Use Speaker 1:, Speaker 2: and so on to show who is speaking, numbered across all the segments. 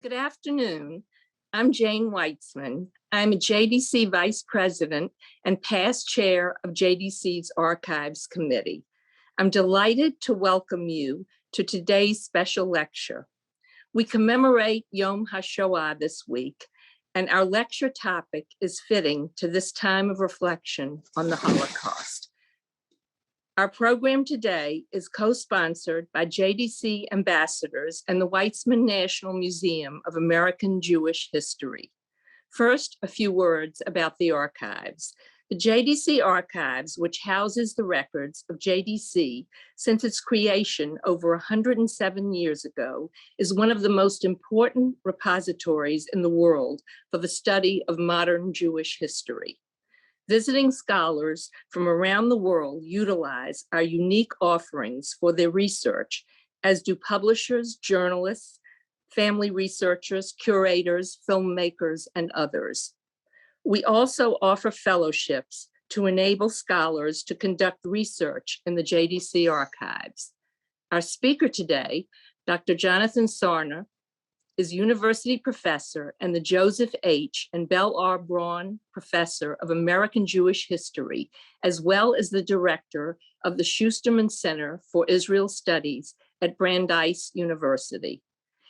Speaker 1: Good afternoon. I'm Jane Weitzman. I'm a JDC Vice President and past chair of JDC's Archives Committee. I'm delighted to welcome you to today's special lecture. We commemorate Yom HaShoah this week, and our lecture topic is fitting to this time of reflection on the Holocaust. Our program today is co-sponsored by JDC ambassadors and the Weitzman National Museum of American Jewish History. First, a few words about the archives. The JDC Archives, which houses the records of JDC since its creation over 107 years ago, is one of the most important repositories in the world for the study of modern Jewish history. Visiting scholars from around the world utilize our unique offerings for their research, as do publishers, journalists, family researchers, curators, filmmakers, and others. We also offer fellowships to enable scholars to conduct research in the JDC archives. Our speaker today, Dr. Jonathan Sarna, is university professor and the Joseph H. and Bell R. Braun Professor of American Jewish History, as well as the director of the Schusterman Center for Israel Studies at Brandeis University.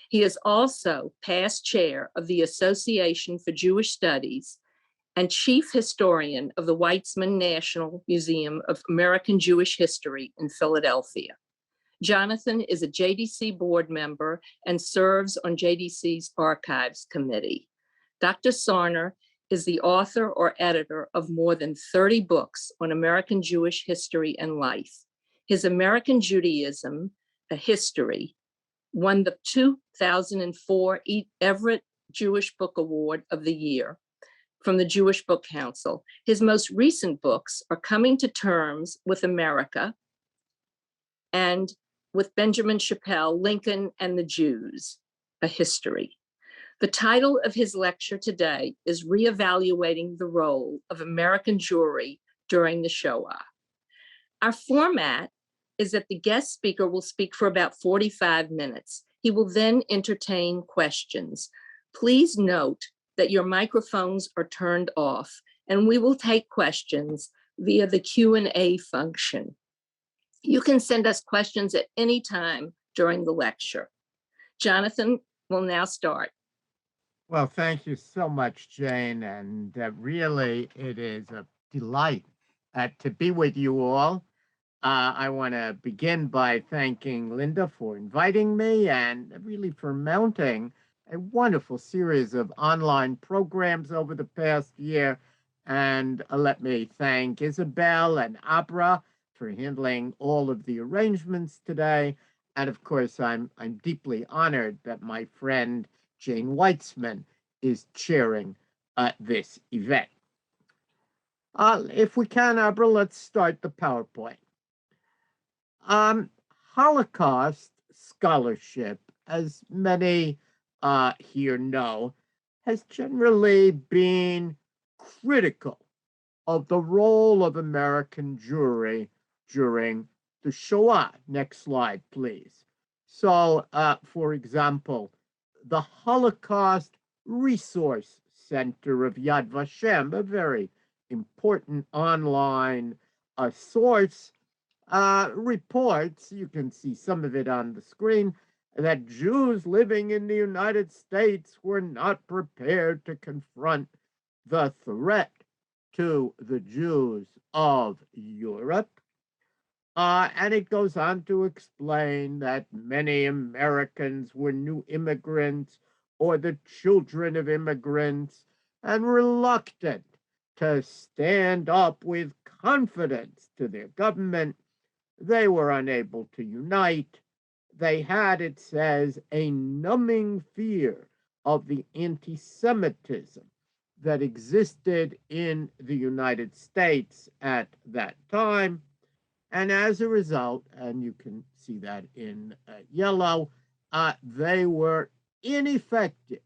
Speaker 1: He is also past chair of the Association for Jewish Studies and chief historian of the Weitzman National Museum of American Jewish History in Philadelphia. Jonathan is a JDC board member and serves on JDC's Archives Committee. Dr. Sarna is the author or editor of more than 30 books on American Jewish history and life. His American Judaism, A History, won the 2004 Everett Jewish Book Award of the Year from the Jewish Book Council. His most recent books are Coming to Terms with America and with Benjamin Chappell, Lincoln and the Jews, A History. The title of his lecture today is Reevaluating the Role of American Jewry During the Shoah. Our format is that the guest speaker will speak for about 45 minutes. He will then entertain questions. Please note that your microphones are turned off, and we will take questions via the Q&A function. You can send us questions at any time during the lecture. Jonathan will now start.
Speaker 2: Well, thank you so much, Jane. And really, it is a delight to be with you all. I want to begin by thanking Linda for inviting me and really for mounting a wonderful series of online programs over the past year. And let me thank Isabel and Abra for handling all of the arrangements today. And of course, I'm deeply honored that my friend Jane Weitzman is chairing this event. If we can, Abra, let's start the PowerPoint. Holocaust scholarship, as many here know, has generally been critical of the role of American Jewry during the Shoah. Next slide, please. So, for example, the Holocaust Resource Center of Yad Vashem, a very important online source, reports, you can see some of it on the screen, that Jews living in the United States were not prepared to confront the threat to the Jews of Europe. And it goes on to explain that many Americans were new immigrants or the children of immigrants and reluctant to stand up with confidence to their government. They were unable to unite. They had, it says, a numbing fear of the anti-Semitism that existed in the United States at that time. And as a result, and you can see that in yellow, they were ineffective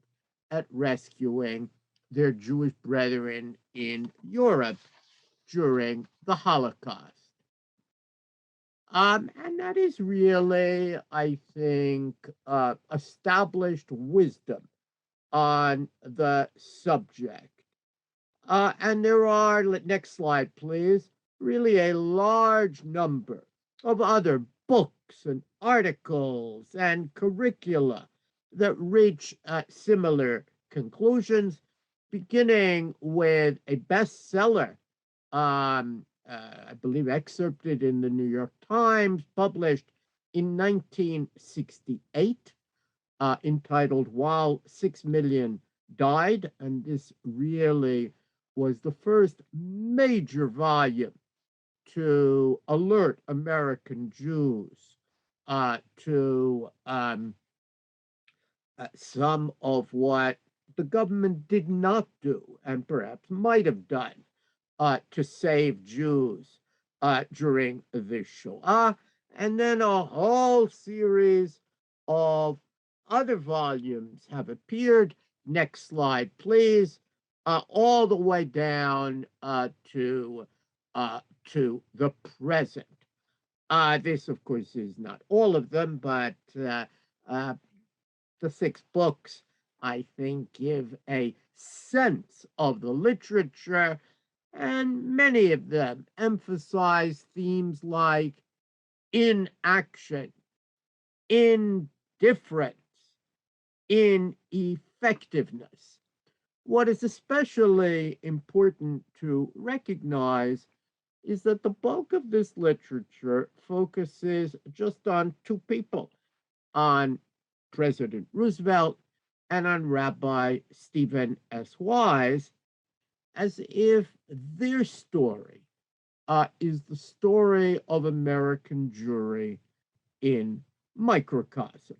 Speaker 2: at rescuing their Jewish brethren in Europe during the Holocaust. And that is really, I think, established wisdom on the subject. And there are, next slide, please, really a large number of other books and articles and curricula that reach similar conclusions, beginning with a bestseller, I believe excerpted in the New York Times, published in 1968, entitled While 6 Million Died. And this really was the first major volume to alert American Jews to some of what the government did not do and perhaps might have done to save Jews during the Shoah. And then a whole series of other volumes have appeared. Next slide, please. All the way down to the present. This, of course, is not all of them, but the 6 books, I think, give a sense of the literature, and many of them emphasize themes like inaction, indifference, ineffectiveness. What is especially important to recognize is that the bulk of this literature focuses just on 2 people, on President Roosevelt and on Rabbi Stephen S. Wise, as if their story is the story of American Jewry in microcosm.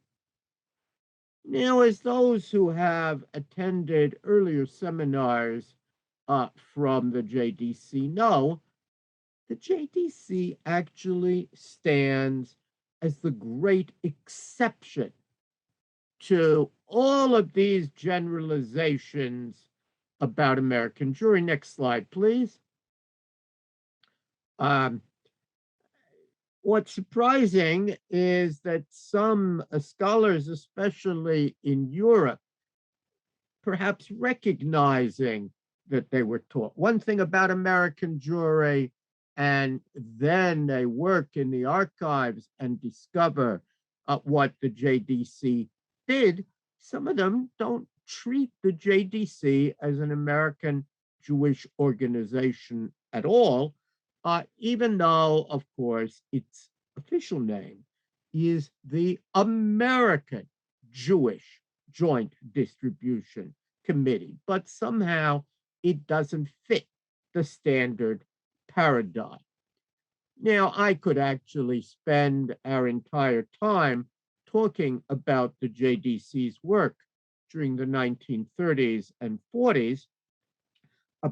Speaker 2: Now, as those who have attended earlier seminars from the JDC know, the JDC actually stands as the great exception to all of these generalizations about American Jewry. Next slide, please. What's surprising is that some scholars, especially in Europe, perhaps recognizing that they were taught one thing about American Jewry, and then they work in the archives and discover what the JDC did. Some of them don't treat the JDC as an American Jewish organization at all, even though, of course, its official name is the American Jewish Joint Distribution Committee, but somehow it doesn't fit the standard paradigm. Now, I could actually spend our entire time talking about the JDC's work during the 1930s and 40s,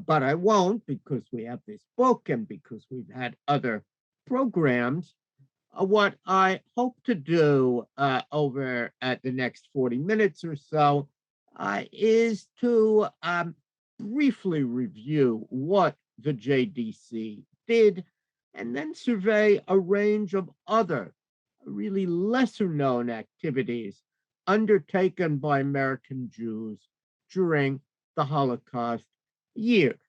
Speaker 2: but I won't, because we have this book and because we've had other programs. What I hope to do over at the next 40 minutes or so is to briefly review what the JDC did, and then survey a range of other really lesser known activities undertaken by American Jews during the Holocaust years.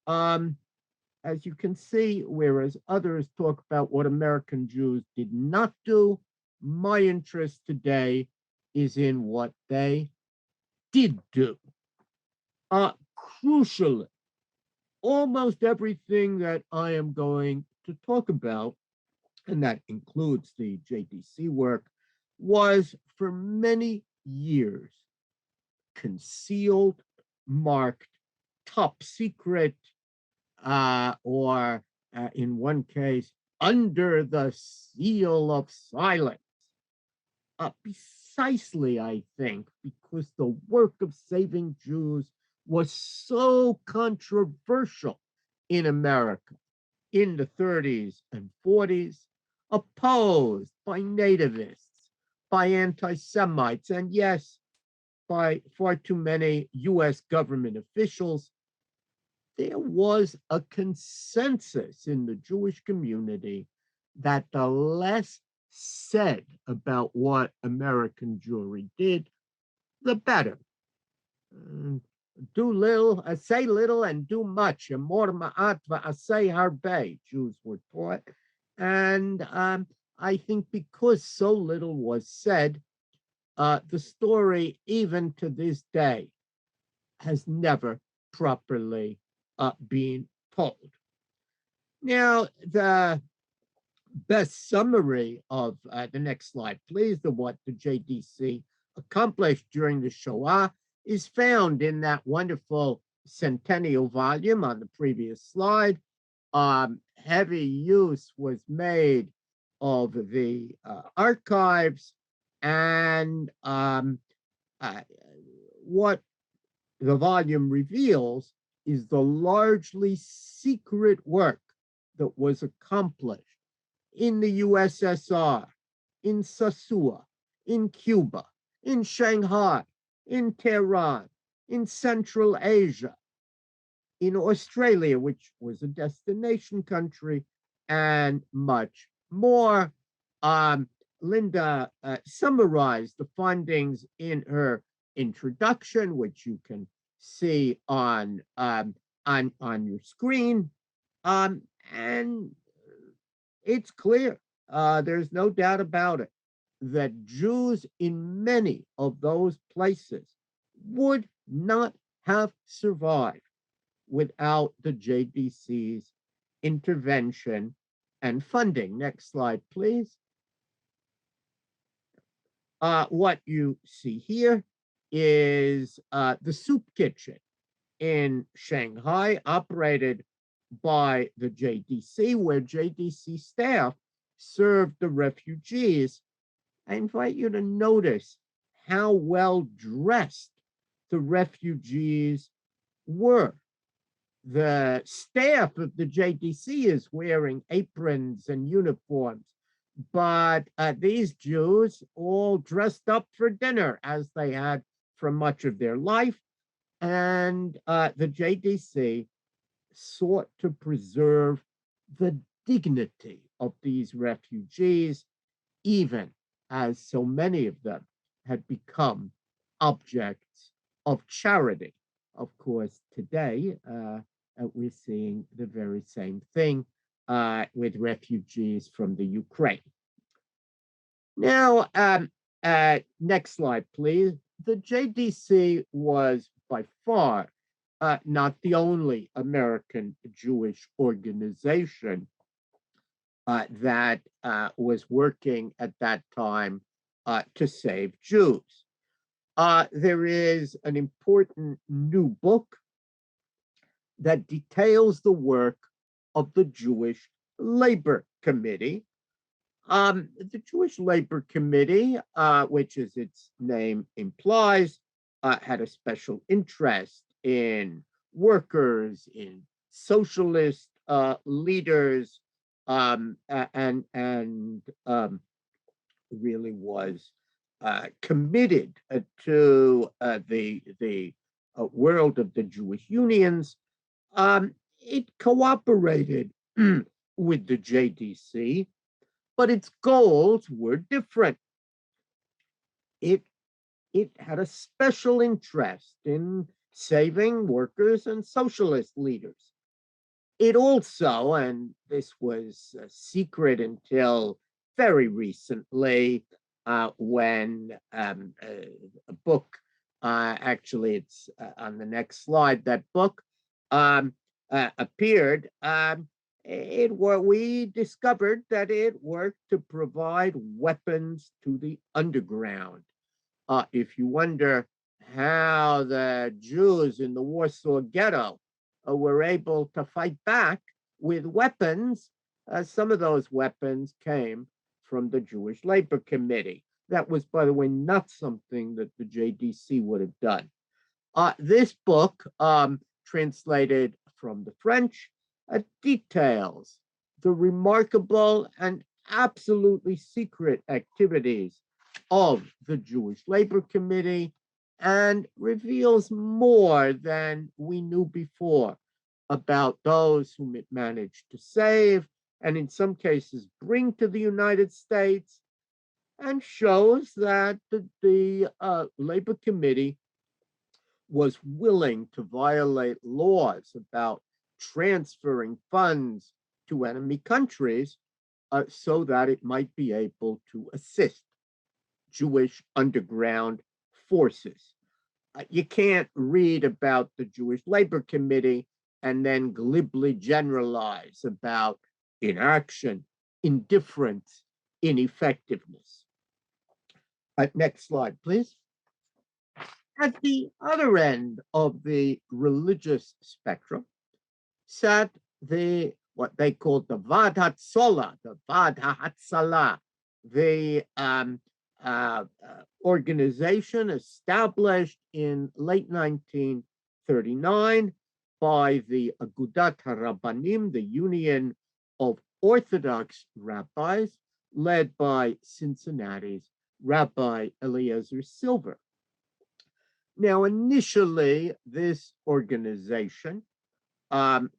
Speaker 2: As you can see, whereas others talk about what American Jews did not do, my interest today is in what they did do. Crucially, almost everything that I am going to talk about, and that includes the JDC work, was for many years concealed, marked top secret, or in one case, under the seal of silence. Precisely, I think, because the work of saving Jews was so controversial in America in the 30s and 40s, opposed by nativists, by anti-Semites, and yes, by far too many US government officials. There was a consensus in the Jewish community that the less said about what American Jewry did, the better. mm, do little, say little and do much. Amor ma'at va'aseh harbe, Jews were taught. And I think because so little was said, the story, even to this day, has never properly been told. Now, the best summary of the next slide, please, of what the JDC accomplished during the Shoah is found in that wonderful centennial volume on the previous slide. Heavy use was made of the archives, and what the volume reveals is the largely secret work that was accomplished in the USSR, in Sasua, in Cuba, in Shanghai, in Tehran, in Central Asia, in Australia, which was a destination country, and much more. Linda summarized the findings in her introduction, which you can see on your screen, and it's clear. There's no doubt about it that Jews in many of those places would not have survived without the JDC's intervention and funding. Next slide, please. What you see here is the soup kitchen in Shanghai, operated by the JDC, where JDC staff served the refugees. I invite you to notice how well dressed the refugees were. The staff of the JDC is wearing aprons and uniforms, but these Jews all dressed up for dinner, as they had for much of their life. And the JDC sought to preserve the dignity of these refugees, even as so many of them had become objects of charity. Of course, today we're seeing the very same thing with refugees from the Ukraine. Now, next slide, please. The JDC was by far not the only American Jewish organization that was working at that time to save Jews. There is an important new book that details the work of the Jewish Labor Committee. The Jewish Labor Committee, which as its name implies, had a special interest in workers, in socialist leaders, and really was committed to the world of the Jewish unions. It cooperated with the JDC, but its goals were different. It had a special interest in saving workers and socialist leaders. It also, and this was a secret until very recently, when a book, actually it's on the next slide, that book appeared, we discovered that it worked to provide weapons to the underground. If you wonder how the Jews in the Warsaw Ghetto were able to fight back with weapons, some of those weapons came from the Jewish Labor Committee. That was, by the way, not something that the JDC would have done. This book, translated from the French, details the remarkable and absolutely secret activities of the Jewish Labor Committee and reveals more than we knew before about those whom it managed to save and in some cases bring to the United States, and shows that the Labor Committee was willing to violate laws about transferring funds to enemy countries so that it might be able to assist Jewish underground forces. You can't read about the Jewish Labor Committee and then glibly generalize about inaction, indifference, ineffectiveness. Next slide, please. At the other end of the religious spectrum sat what they called the Vad Hatzalah, the organization established in late 1939 by the Agudat HaRabbanim, the Union of Orthodox Rabbis, led by Cincinnati's Rabbi Eliezer Silver. Now, initially, this organization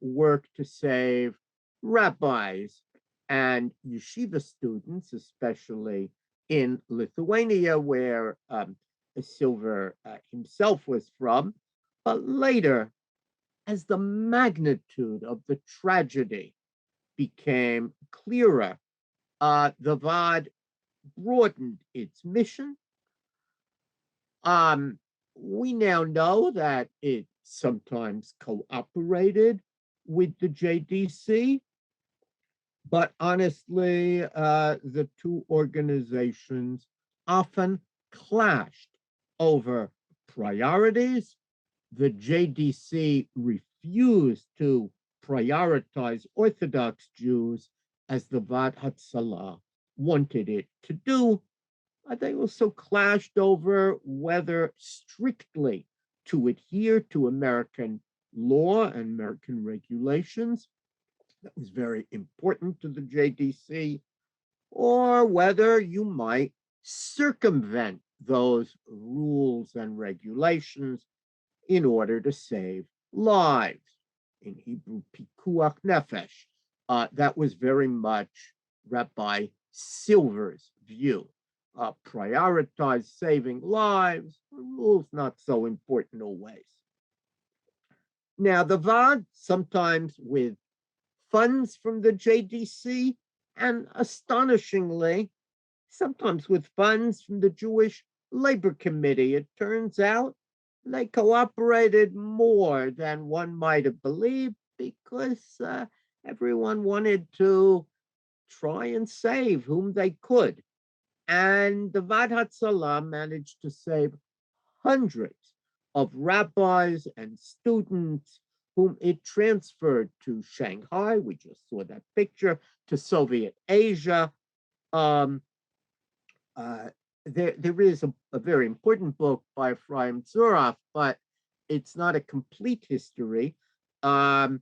Speaker 2: worked to save rabbis and yeshiva students, especially in Lithuania, where Silver himself was from. But later, as the magnitude of the tragedy became clearer, the Vad broadened its mission. We now know that it sometimes cooperated with the JDC, but honestly, the two organizations often clashed over priorities. The JDC refused to prioritize Orthodox Jews as the Vad Hatzalah wanted it to do. They also clashed over whether strictly to adhere to American law and American regulations. That was very important to the JDC, or whether you might circumvent those rules and regulations in order to save lives. In Hebrew, pikuach nefesh. That was very much Rabbi Silver's view. Prioritize saving lives, the rules not so important always. Now, the Vad, sometimes with funds from the JDC, and astonishingly, sometimes with funds from the Jewish Labor Committee. It turns out they cooperated more than one might have believed because everyone wanted to try and save whom they could. And the Vad Hatzalah managed to save hundreds of rabbis and students whom it transferred to Shanghai. We just saw that picture, to Soviet Asia. There is a very important book by Ephraim Zuroff, but it's not a complete history. Some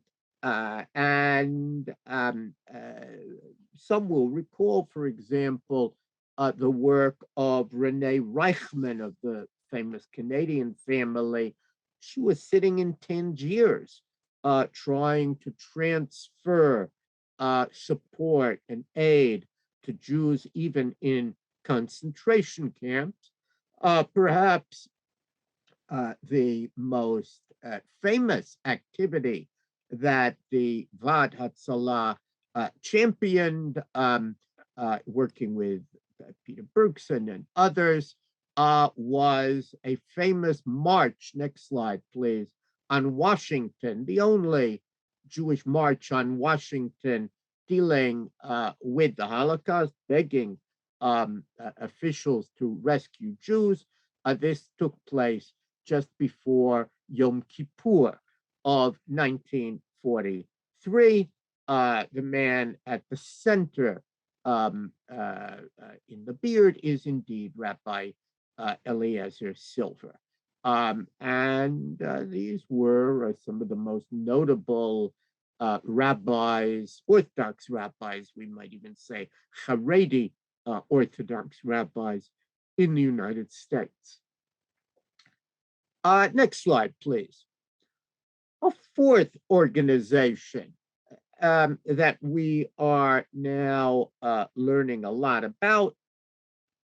Speaker 2: will recall, for example, the work of Renee Reichman of the famous Canadian family. She was sitting in Tangiers trying to transfer support and aid to Jews even in concentration camps. Perhaps the most famous activity that the Vad Hatzalah championed, working with Peter Bergson and others, was a famous march, next slide please, on Washington, the only Jewish march on Washington dealing with the Holocaust, begging officials to rescue Jews. This took place just before Yom Kippur of 1943. The man at the center in the beard is indeed Rabbi Eliezer Silver. These were some of the most notable rabbis, Orthodox rabbis, we might even say Haredi Orthodox rabbis in the United States. Next slide, please. A fourth organization that we are now learning a lot about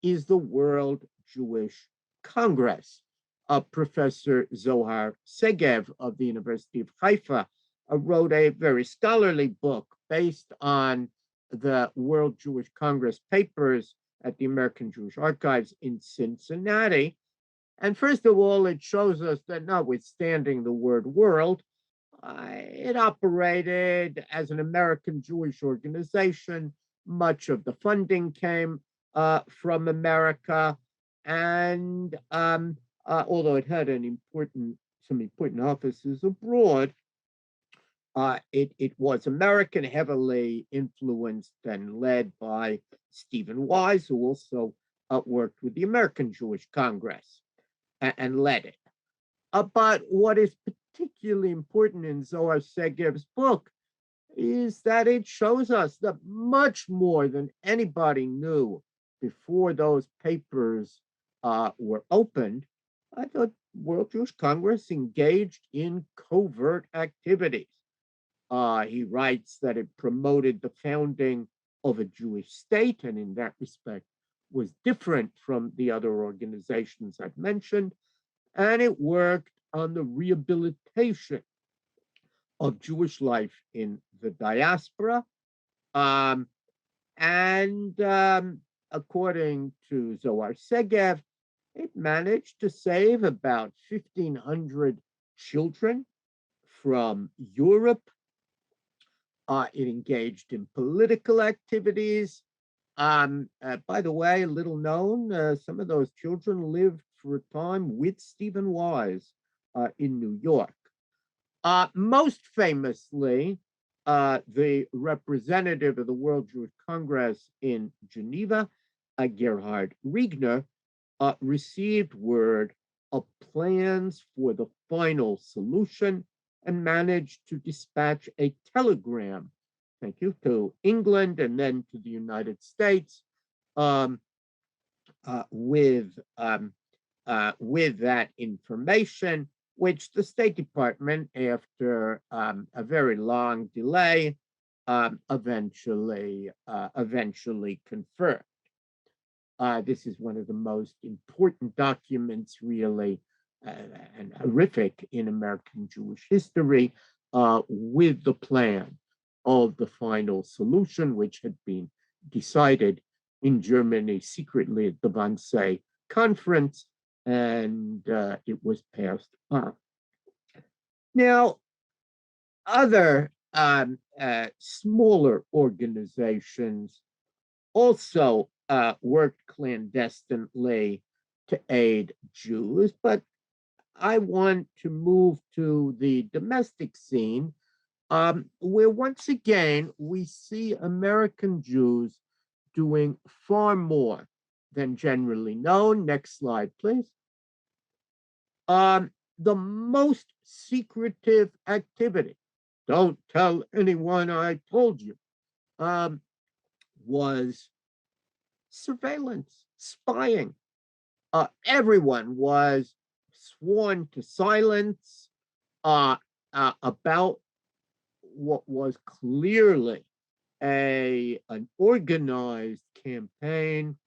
Speaker 2: is the World Jewish Congress. Professor Zohar Segev of the University of Haifa wrote a very scholarly book based on the World Jewish Congress papers at the American Jewish Archives in Cincinnati. And first of all, it shows us that notwithstanding the word world, it operated as an American Jewish organization. Much of the funding came from America, and although it had some important offices abroad, it was American, heavily influenced and led by Stephen Wise, who also worked with the American Jewish Congress and led it. But what is particularly important in Zohar Segev's book is that it shows us that much more than anybody knew before those papers were opened, the World Jewish Congress engaged in covert activities. He writes that it promoted the founding of a Jewish state, and in that respect was different from the other organizations I've mentioned, and it worked on the rehabilitation of Jewish life in the diaspora. According to Zohar Segev, it managed to save about 1,500 children from Europe. It engaged in political activities. By the way, little known, some of those children lived for a time with Stephen Wise in New York. Most famously, the representative of the World Jewish Congress in Geneva, Gerhard Riegner, received word of plans for the final solution and managed to dispatch a telegram, to England and then to the United States with that information, which the State Department, after a very long delay, eventually confirmed. This is one of the most important documents, really, and horrific in American Jewish history, with the plan of the final solution, which had been decided in Germany secretly at the Wannsee Conference, and it was passed on. Now, other smaller organizations also worked clandestinely to aid Jews, but I want to move to the domestic scene, where once again we see American Jews doing far more than generally known. Next slide, please. The most secretive activity, don't tell anyone I told you, was surveillance, spying. Everyone was sworn to silence about what was clearly an organized campaign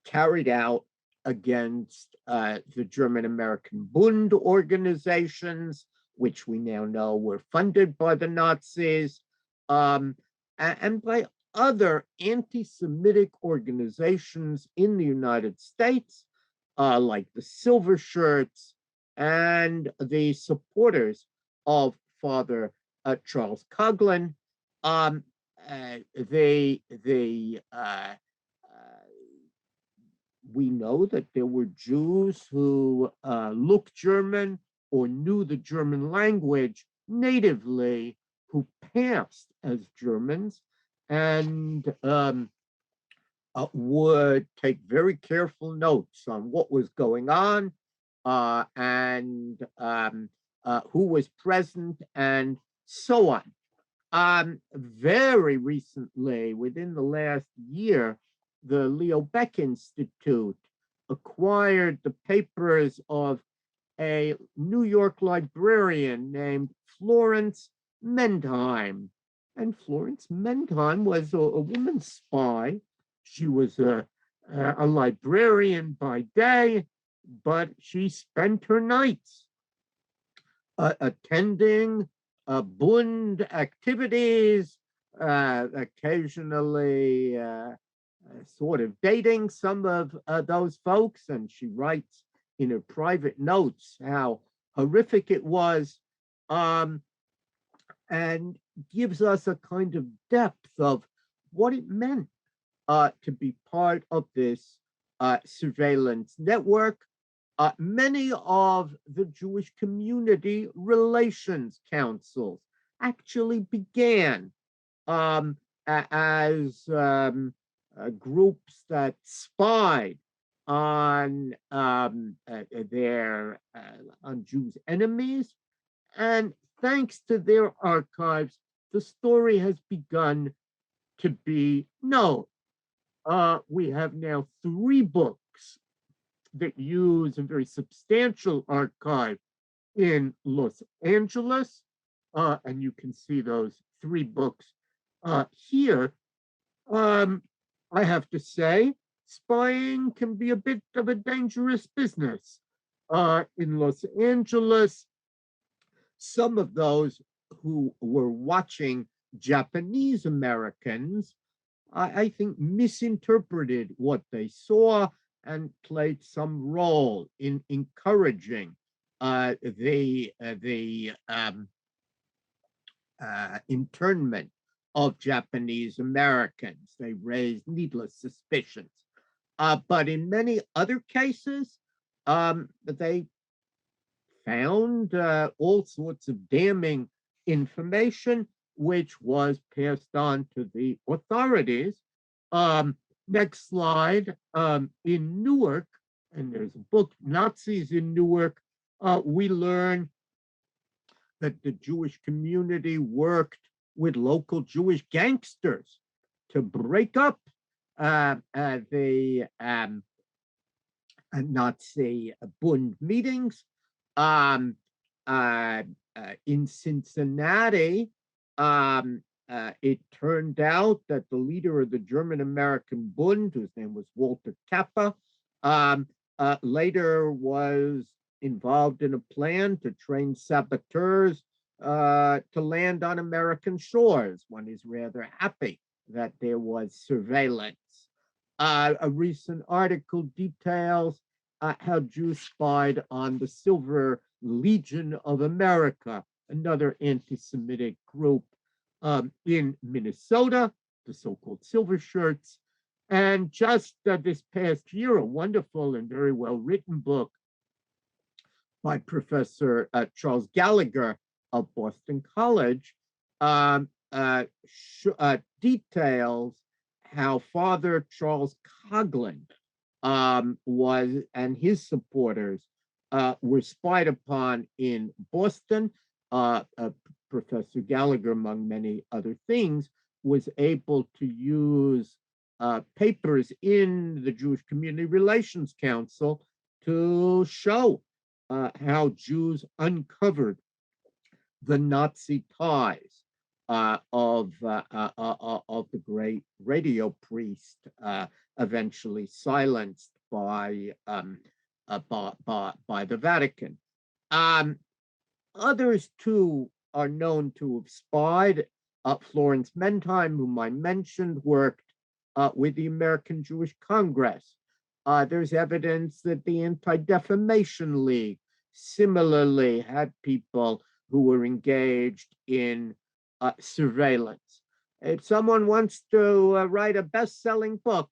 Speaker 2: carried out against the German-American Bund organizations, which we now know were funded by the Nazis, and by other anti-Semitic organizations in the United States, like the Silver Shirts and the supporters of Father Charles Coughlin. We know that there were Jews who looked German or knew the German language natively, who passed as Germans and would take very careful notes on what was going on and who was present and so on. Very recently, within the last year, the Leo Baeck Institute acquired the papers of a New York librarian named Florence Mendheim. And Florence Mendheim was a woman spy. She was a librarian by day but she spent her nights attending Bund activities, occasionally sort of dating some of those folks. And she writes in her private notes how horrific it was, um, and gives us a kind of depth of what it meant to be part of this surveillance network. Many of the Jewish community relations councils actually began as groups that spied on their on Jews' enemies, and thanks to their archives, the story has begun to be known. We have now 3 books that use a very substantial archive in Los Angeles, and you can see those 3 books here. I have to say, spying can be a bit of a dangerous business. In Los Angeles, some of those who were watching Japanese Americans, I think, misinterpreted what they saw and played some role in encouraging the internment of Japanese Americans. They raised needless suspicions. But in many other cases, they found all sorts of damning information, which was passed on to the authorities. Next slide. In Newark, and there's a book, Nazis in Newark, we learn that the Jewish community worked with local Jewish gangsters to break up the Nazi Bund meetings. In Cincinnati, it turned out that the leader of the German-American Bund, whose name was Walter Kappa, later was involved in a plan to train saboteurs to land on American shores. One is rather happy that there was surveillance. A recent article details how Jews spied on the Silver Legion of America, another anti-Semitic group in Minnesota, the so-called Silver Shirts. And just this past year, a wonderful and very well-written book by Professor Charles Gallagher of Boston College details how Father Charles Coughlin was and his supporters were spied upon in Boston. Professor Gallagher, among many other things, was able to use papers in the Jewish Community Relations Council to show how Jews uncovered the Nazi ties of the great radio priest, eventually silenced by the Vatican. Others too are known to have spied. Florence Mentheim, whom I mentioned, worked with the American Jewish Congress. There's evidence that the Anti-Defamation League similarly had people who were engaged in surveillance. If someone wants to write a best-selling book,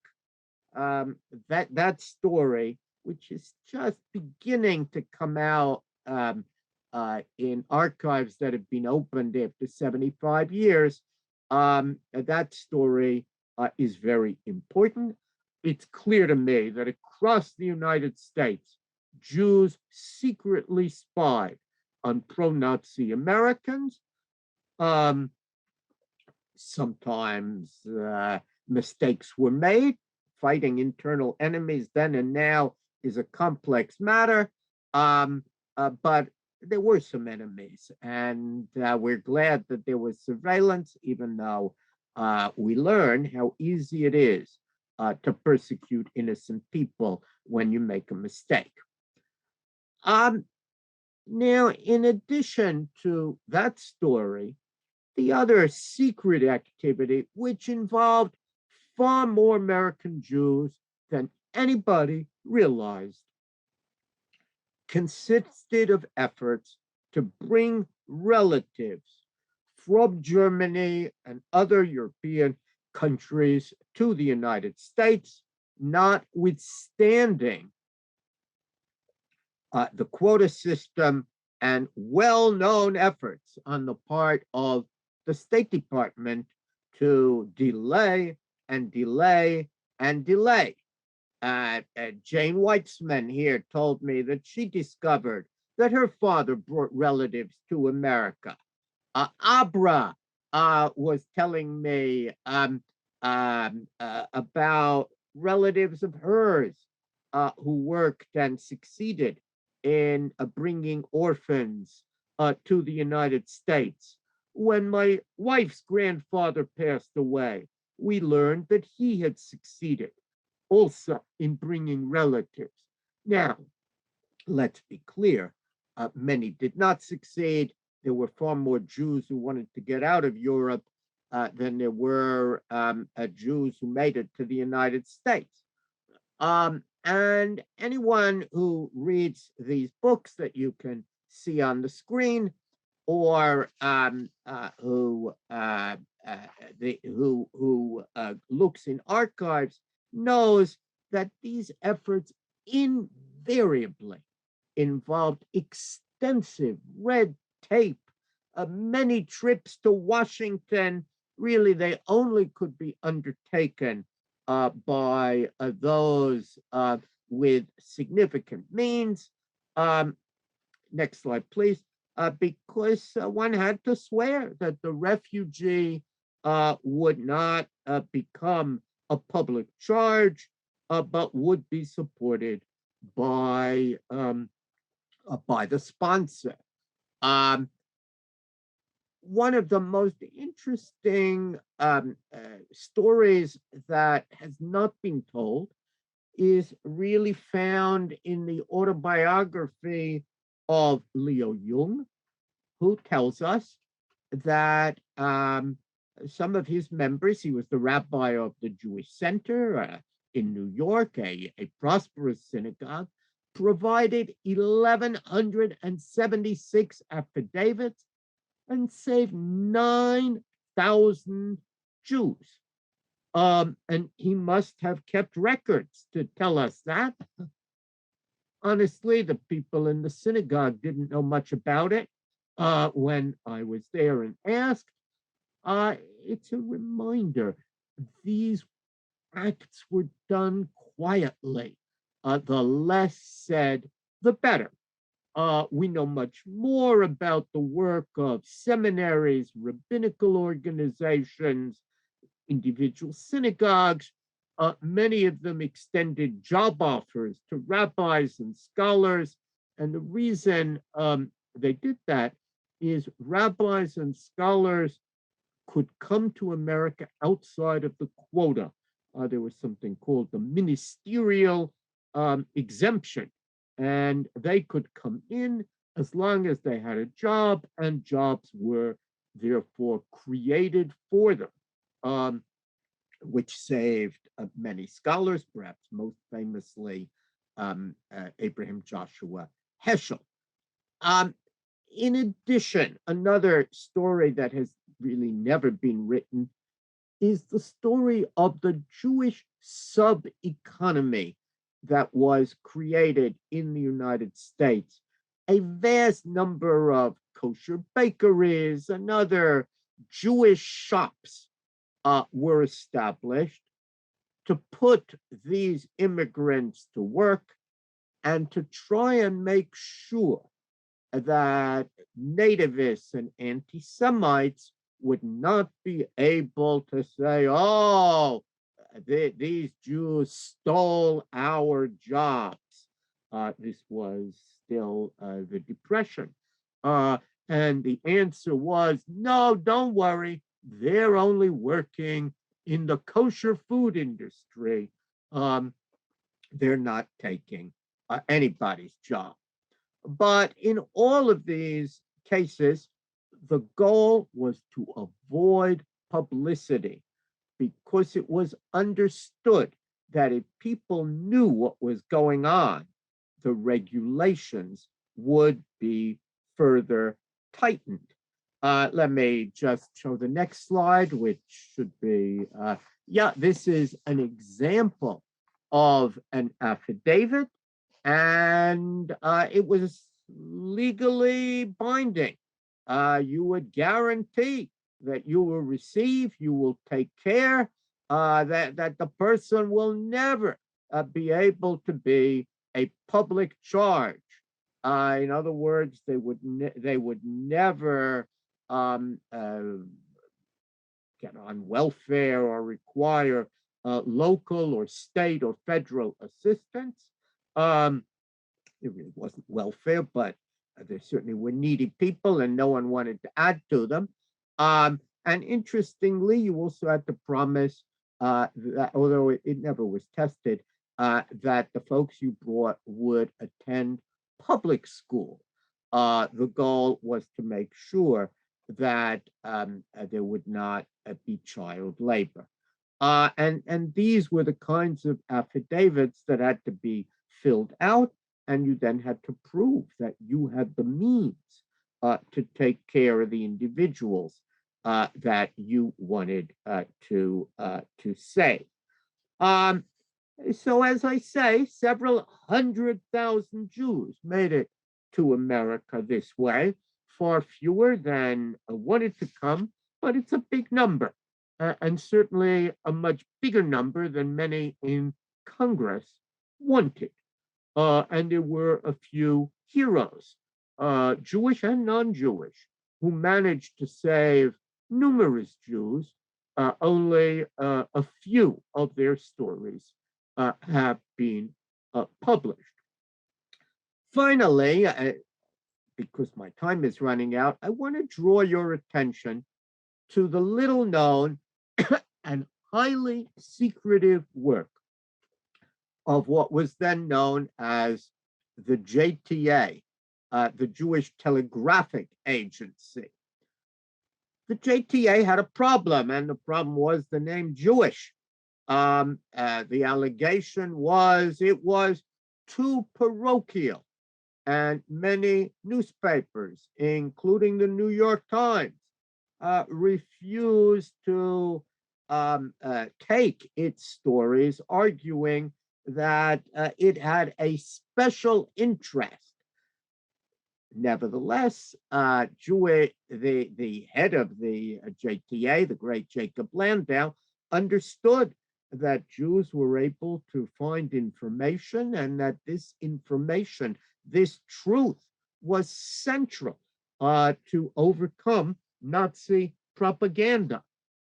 Speaker 2: that story, which is just beginning to come out in archives that have been opened after 75 years, that story is very important. It's clear to me that across the United States, Jews secretly spied on pro-Nazi Americans. Sometimes mistakes were made. Fighting internal enemies then and now is a complex matter, but there were some enemies, and we're glad that there was surveillance, even though we learn how easy it is to persecute innocent people when you make a mistake. Um, Now, in addition to that story, the other secret activity, which involved far more American Jews than anybody realized, consisted of efforts to bring relatives from Germany and other European countries to the United States, notwithstanding the quota system and well-known efforts on the part of the State Department to delay and delay and delay. Jane Weitzman here told me that she discovered that her father brought relatives to America. Abra was telling me about relatives of hers who worked and succeeded in bringing orphans to the United States. When my wife's grandfather passed away, we learned that he had succeeded also in bringing relatives. Now, let's be clear, many did not succeed. There were far more Jews who wanted to get out of Europe than there were Jews who made it to the United States. And anyone who reads these books that you can see on the screen, or who looks in archives, knows that these efforts invariably involved extensive red tape, many trips to Washington. Really, they only could be undertaken by those with significant means. Next slide, please. Because one had to swear that the refugee would not become a public charge, but would be supported by the sponsor. One of the most interesting stories that has not been told is really found in the autobiography of Leo Jung, who tells us that some of his members, he was the rabbi of the Jewish Center in New York, a prosperous synagogue, provided 1,176 affidavits and saved 9,000 Jews. And he must have kept records to tell us that. Honestly, the people in the synagogue didn't know much about it when I was there and asked. It's a reminder, these acts were done quietly. The less said, the better. We know much more about the work of seminaries, rabbinical organizations, individual synagogues. Many of them extended job offers to rabbis and scholars. And the reason they did that is rabbis and scholars could come to America outside of the quota. There was something called the ministerial exemption, and they could come in as long as they had a job, and jobs were therefore created for them, which saved many scholars, perhaps most famously Abraham Joshua Heschel. In addition, another story that has really never been written is the story of the Jewish sub-economy that was created in the United States. A vast number of kosher bakeries and other Jewish shops were established to put these immigrants to work and to try and make sure that nativists and anti-Semites would not be able to say, oh, these Jews stole our jobs. This was still the Depression. And the answer was, no, don't worry. They're only working in the kosher food industry. They're not taking anybody's job. But in all of these cases, the goal was to avoid publicity because it was understood that if people knew what was going on, the regulations would be further tightened. Let me just show the next slide, which should be, yeah, this is an example of an affidavit, and it was legally binding. You would guarantee that you will receive, you will take care, that the person will never be able to be a public charge. In other words, they would never get on welfare or require local or state or federal assistance. Um, it really wasn't welfare, but there certainly were needy people and no one wanted to add to them. And interestingly, you also had to promise that, although it never was tested, that the folks you brought would attend public school. The goal was to make sure that there would not be child labor. And these were the kinds of affidavits that had to be filled out, and you then had to prove that you had the means to take care of the individuals that you wanted to save. Um, so, as I say, several 100,000 Jews made it to America this way. Far fewer than wanted to come, but it's a big number, and certainly a much bigger number than many in Congress wanted. And there were a few heroes, Jewish and non-Jewish, who managed to save numerous Jews. Only a few of their stories have been published. Finally, because my time is running out, I want to draw your attention to the little known and highly secretive work of what was then known as the JTA, the Jewish Telegraphic Agency. The JTA had a problem, and the problem was the name Jewish. The allegation was it was too parochial, and many newspapers, including the New York Times, refused to take its stories, arguing that it had a special interest. Nevertheless, Jewry, the head of the JTA, the great Jacob Landau, understood that Jews were able to find information and that this information, this truth, was central to overcome Nazi propaganda.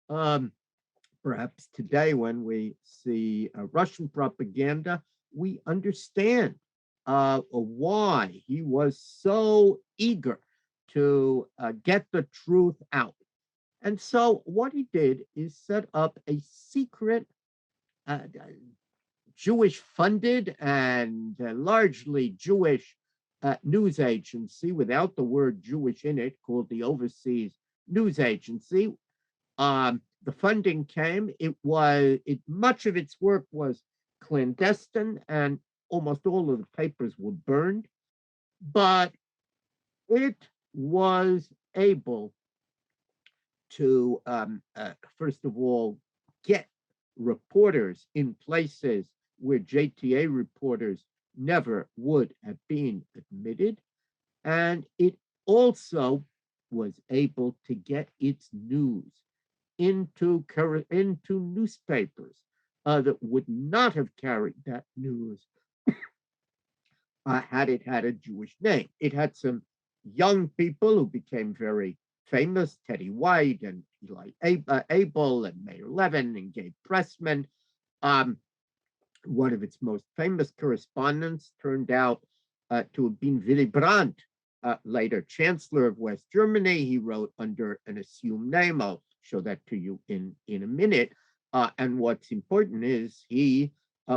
Speaker 2: Perhaps today, when we see Russian propaganda, we understand why he was so eager to get the truth out. And so, what he did is set up a secret Jewish funded and largely Jewish news agency without the word Jewish in it, called the Overseas News Agency. The funding came. Much of its work was clandestine, and almost all of the papers were burned. But it was able to, first of all, get reporters in places where JTA reporters never would have been admitted. And it also was able to get its news into newspapers that would not have carried that news had it had a Jewish name. It had some young people who became very famous, Teddy White and Eli Abel and Mayor Levin and Gabe Pressman. One of its most famous correspondents turned out to have been Willy Brandt, later Chancellor of West Germany. He wrote under an assumed name. I'll show that to you in a minute. And what's important is he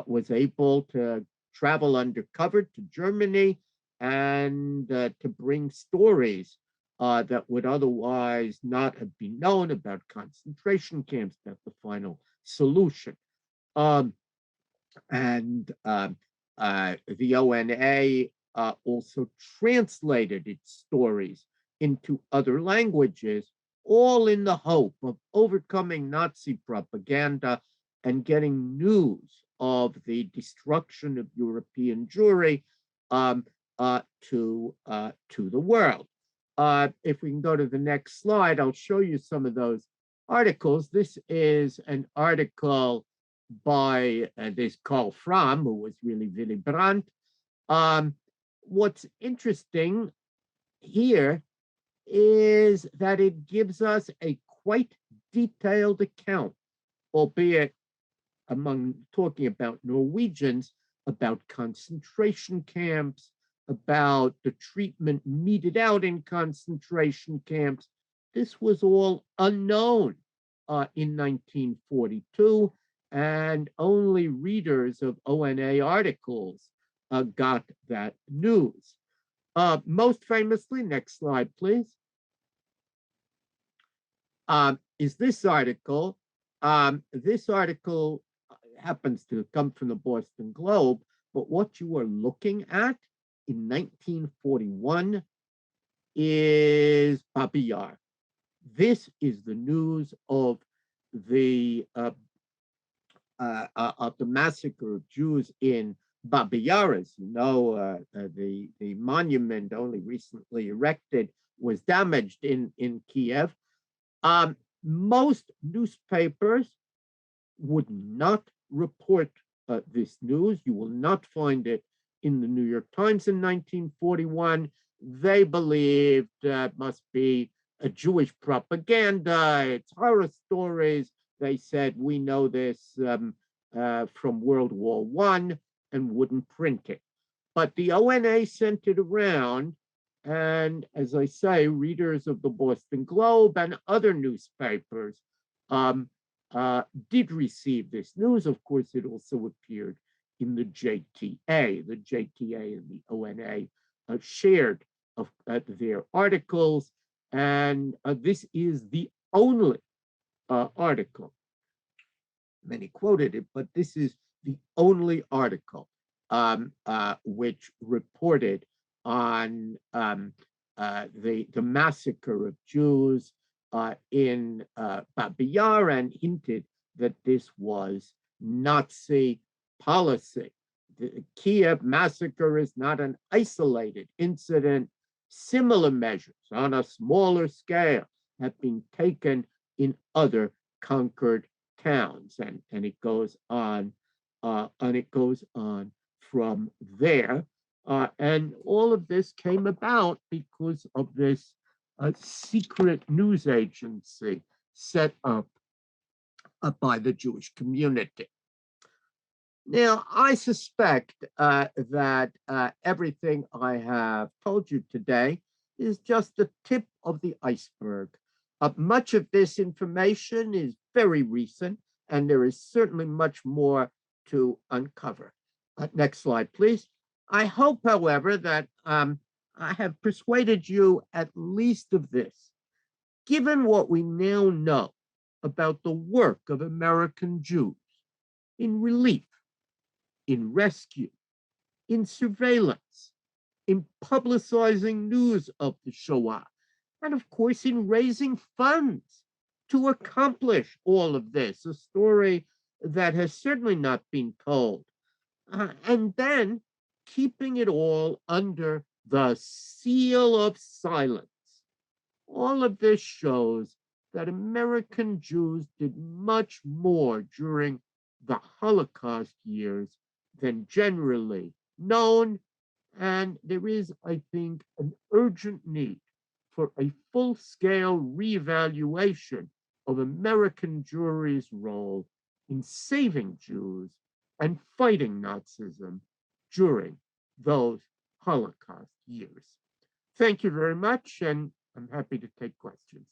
Speaker 2: was able to travel undercover to Germany and to bring stories that would otherwise not have been known about concentration camps, about the final solution. Um, and the ONA also translated its stories into other languages, all in the hope of overcoming Nazi propaganda and getting news of the destruction of European Jewry um, to the world. If we can go to the next slide, I'll show you some of those articles. This is an article by this Karl Fromm, who was really Willy Brandt. What's interesting here is that it gives us a quite detailed account, albeit among talking about Norwegians, about concentration camps, about the treatment meted out in concentration camps. This was all unknown in 1942, and only readers of ONA articles got that news. Most famously, next slide, please, is this article. This article happens to come from the Boston Globe, but what you are looking at in 1941 is Babi Yar. This is the news of the massacre of Jews in Babi Yar. As you know, the monument only recently erected was damaged in Kiev. Most newspapers would not report this news. You will not find it in the New York Times in 1941. They believed it must be a Jewish propaganda. It's horror stories. They said, we know this from World War I, and wouldn't print it. But the ONA sent it around, and as I say, readers of the Boston Globe and other newspapers did receive this news. Of course, it also appeared in the JTA. The JTA and the ONA shared their articles, and this is the only article. Many quoted it, but this is the only article which reported on the massacre of Jews in Babi Yar, and hinted that this was Nazi policy. The Kiev massacre is not an isolated incident. Similar measures on a smaller scale have been taken in other conquered towns, and it goes on from there. And all of this came about because of this secret news agency set up by the Jewish community. Now, I suspect that everything I have told you today is just the tip of the iceberg. Much of this information is very recent, and there is certainly much more to uncover. Next slide, please. I hope, however, that I have persuaded you at least of this. Given what we now know about the work of American Jews in relief, in rescue, in surveillance, in publicizing news of the Shoah, and of course in raising funds to accomplish all of this, a story that has certainly not been told, and then keeping it all under the seal of silence. All of this shows that American Jews did much more during the Holocaust years than generally known, and there is, I think, an urgent need for a full-scale reevaluation of American Jewry's role in saving Jews and fighting Nazism during those Holocaust years. Thank you very much, and I'm happy to take questions.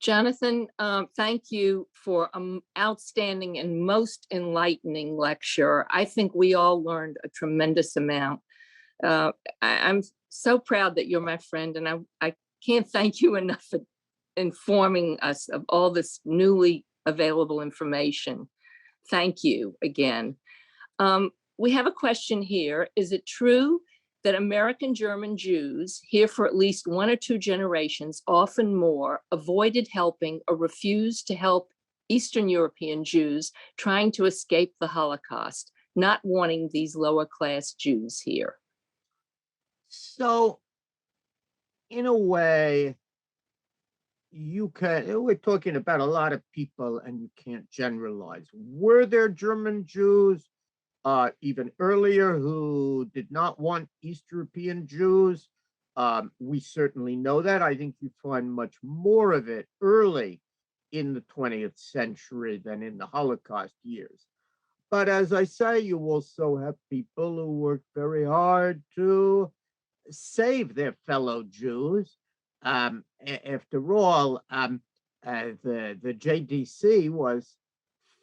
Speaker 1: Jonathan, thank you for an outstanding and most enlightening lecture. I think we all learned a tremendous amount. I'm so proud that you're my friend, and I can't thank you enough for informing us of all this newly available information. Thank you again. We have a question here. Is it true that American German Jews, here for at least 1 or 2 generations, often more, avoided helping or refused to help Eastern European Jews trying to escape the Holocaust, not wanting these lower class Jews here?
Speaker 2: So, in a way, we're talking about a lot of people and you can't generalize. Were there German Jews even earlier who did not want East European Jews? We certainly know that. I think you find much more of it early in the 20th century than in the Holocaust years. But as I say, you also have people who worked very hard to save their fellow Jews. After all, the JDC was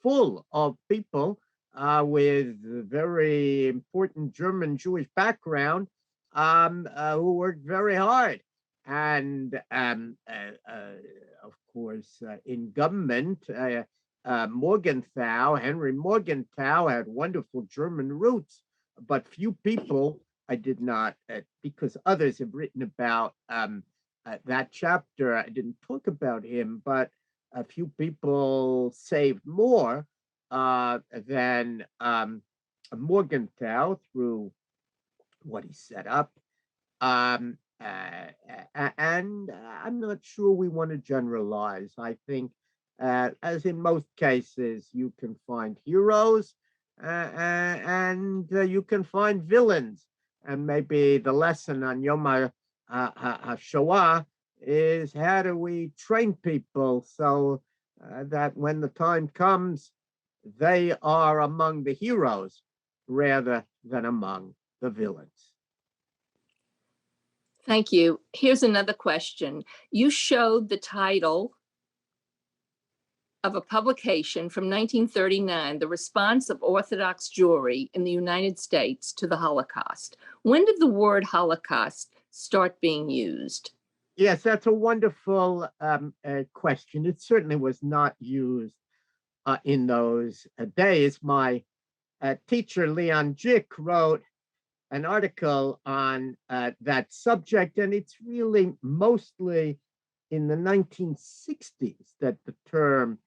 Speaker 2: full of people with very important German Jewish background who worked very hard. And of course, in government, Henry Morgenthau had wonderful German roots, but few people, I did not, because others have written about that chapter, I didn't talk about him, but a few people saved more than Morgenthau through what he set up. And I'm not sure we want to generalize. I think, as in most cases, you can find heroes and you can find villains. And maybe the lesson on Yom Shoah is how do we train people so that when the time comes, they are among the heroes rather than among the villains.
Speaker 1: Thank you. Here's another question. You showed the title of a publication from 1939, The Response of Orthodox Jewry in the United States to the Holocaust. When did the word Holocaust start being used?
Speaker 2: Yes, that's a wonderful question. It certainly was not used in those days. My teacher, Leon Jick, wrote an article on that subject, and it's really mostly in the 1960s that the term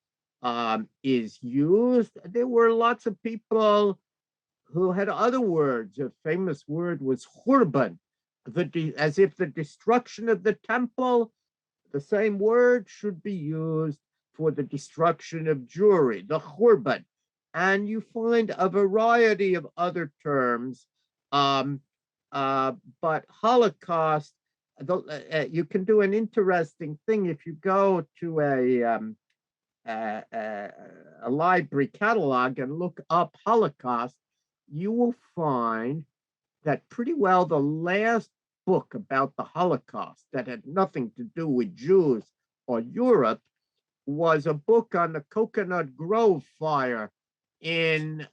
Speaker 2: is used. There were lots of people who had other words. A famous word was Churban, as if the destruction of the temple, the same word should be used for the destruction of Jewry, the Churban. And you find a variety of other terms. But Holocaust, you can do an interesting thing if you go to a library catalog and look up Holocaust. You will find that pretty well the last book about the Holocaust that had nothing to do with Jews or Europe was a book on the Coconut Grove fire in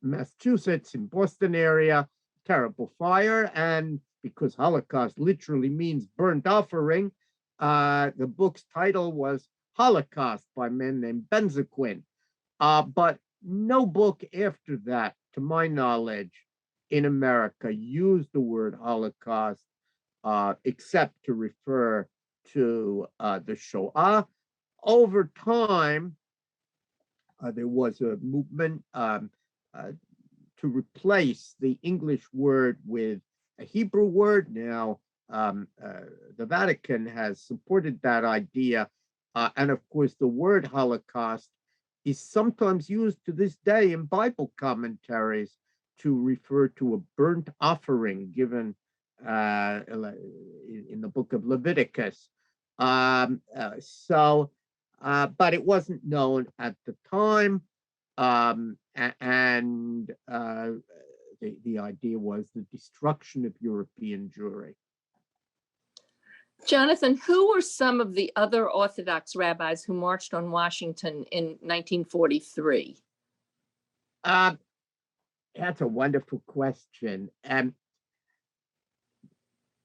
Speaker 2: Massachusetts, in Boston area. Terrible fire, and because Holocaust literally means burnt offering, the book's title was Holocaust by a man named Benzaquin. But no book after that, to my knowledge, in America used the word Holocaust except to refer to the Shoah. Over time, there was a movement to replace the English word with a Hebrew word. Now, the Vatican has supported that idea. And of course, the word Holocaust is sometimes used to this day in Bible commentaries to refer to a burnt offering given in the book of Leviticus. But it wasn't known at the time. And the idea was the destruction of European Jewry.
Speaker 1: Jonathan, who were some of the other Orthodox rabbis who marched on Washington in 1943?
Speaker 2: That's a wonderful question.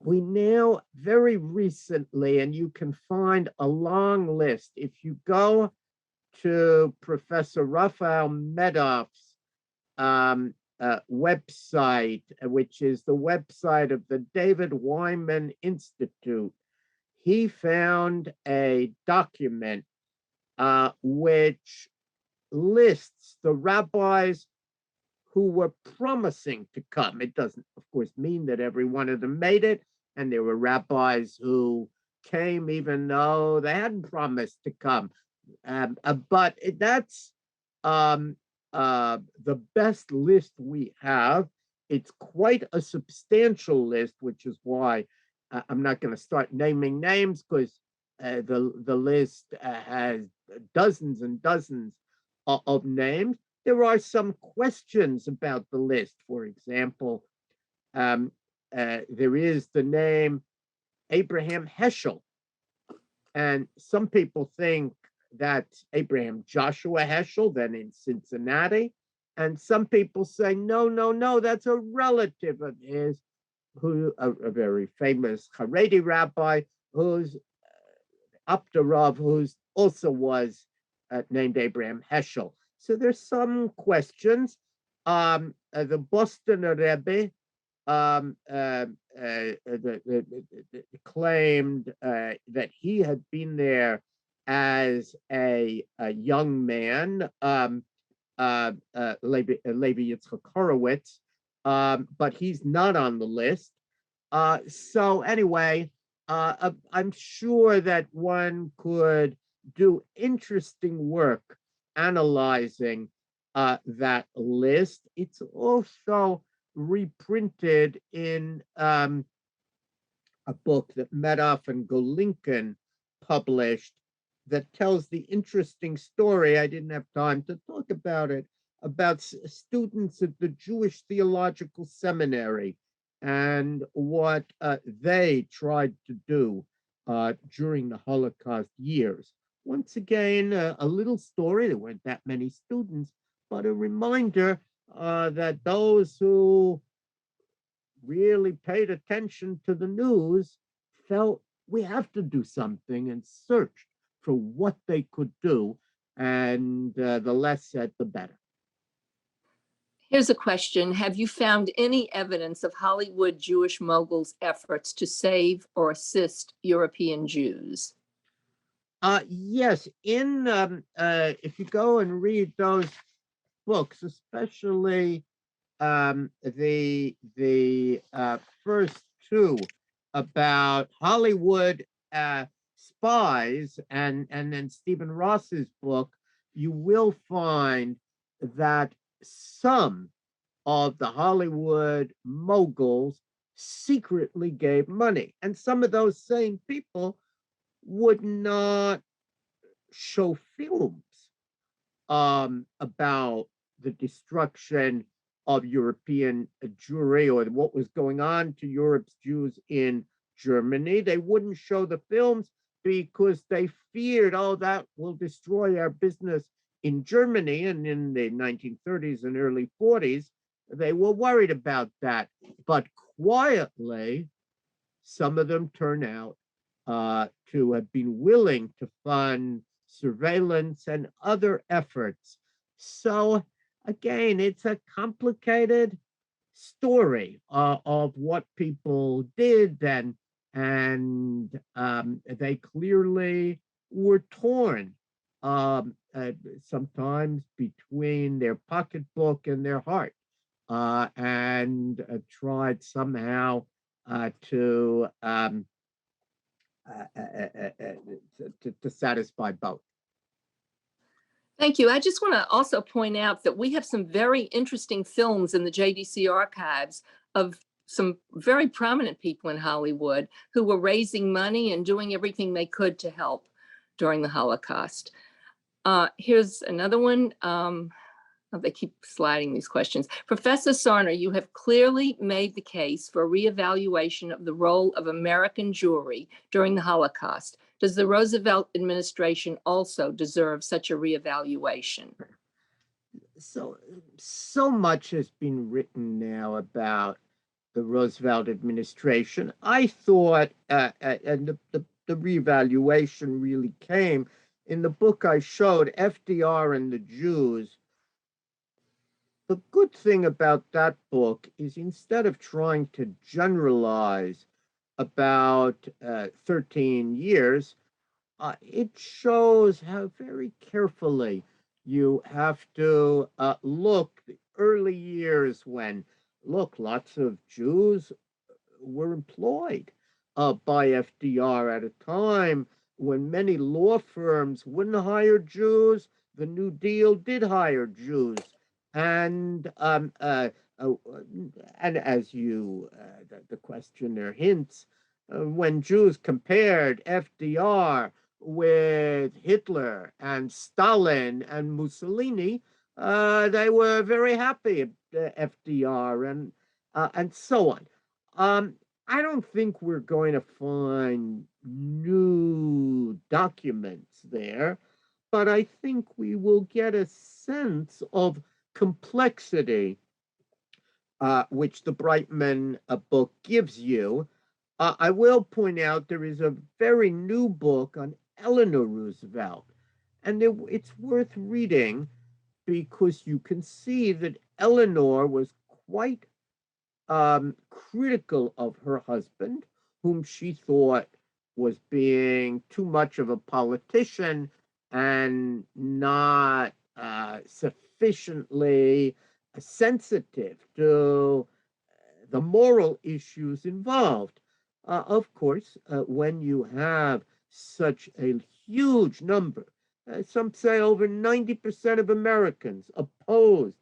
Speaker 2: We now very recently, and you can find a long list. If you go to Professor Raphael Medoff's website, which is the website of the David Wyman Institute, he found a document which lists the rabbis who were promising to come. It doesn't, of course, mean that every one of them made it. And there were rabbis who came even though they hadn't promised to come. But that's the best list we have. It's quite a substantial list, which is why I'm not going to start naming names, because the list has dozens and dozens of names. There are some questions about the list. For example, there is the name Abraham Heschel. And some people think that's Abraham Joshua Heschel, then in Cincinnati. And some people say, no, that's a relative of his, who a very famous Haredi rabbi, who's Abdarav, who's also was named Abraham Heschel. So there's some questions. The Boston Rebbe claimed that he had been there as a young man, Levi Yitzchak Horowitz, but he's not on the list. So anyway, I'm sure that one could do interesting work analyzing that list. It's also reprinted in a book that Medoff and Golinkin published that tells the interesting story. I didn't have time to talk about it, about students at the Jewish Theological Seminary and what they tried to do during the Holocaust years. Once again, a little story. There weren't that many students, but a reminder that those who really paid attention to the news felt we have to do something and searched for what they could do. And the less said, the better.
Speaker 1: Here's a question. Have you found any evidence of Hollywood Jewish moguls' efforts to save or assist European Jews?
Speaker 2: Yes, if you go and read those books, especially the first two about Hollywood spies, and then Stephen Ross's book, you will find that some of the Hollywood moguls secretly gave money, and some of those same people would not show films about the destruction of European Jewry or what was going on to Europe's Jews in Germany. They wouldn't show the films because they feared, that will destroy our business in Germany. And in the 1930s and early 40s, they were worried about that. But quietly, some of them turn out to have been willing to fund surveillance and other efforts. So again, it's a complicated story of what people did, and they clearly were torn sometimes between their pocketbook and their heart, and tried somehow to satisfy both.
Speaker 1: Thank you. I just want to also point out that we have some very interesting films in the JDC archives of some very prominent people in Hollywood who were raising money and doing everything they could to help during the Holocaust. Here's another one. Oh, they keep sliding these questions. Professor Sarna, you have clearly made the case for a reevaluation of the role of American Jewry during the Holocaust. Does the Roosevelt administration also deserve such a reevaluation?
Speaker 2: So much has been written now about the Roosevelt administration. I thought, and the reevaluation really came in the book I showed, FDR and the Jews. The good thing about that book is instead of trying to generalize about 13 years, it shows how very carefully you have to look the early years when, look, lots of Jews were employed by FDR at a time when many law firms wouldn't hire Jews. The New Deal did hire Jews. And and as the questioner hints, when Jews compared FDR with Hitler and Stalin and Mussolini, they were very happy at FDR and so on. I don't think we're going to find new documents there, but I think we will get a sense of complexity, which the Brightman book gives you. I will point out there is a very new book on Eleanor Roosevelt, and it's worth reading because you can see that Eleanor was quite critical of her husband, whom she thought was being too much of a politician and not sufficiently sensitive to the moral issues involved. Of course, when you have such a huge number, some say over 90% of Americans opposed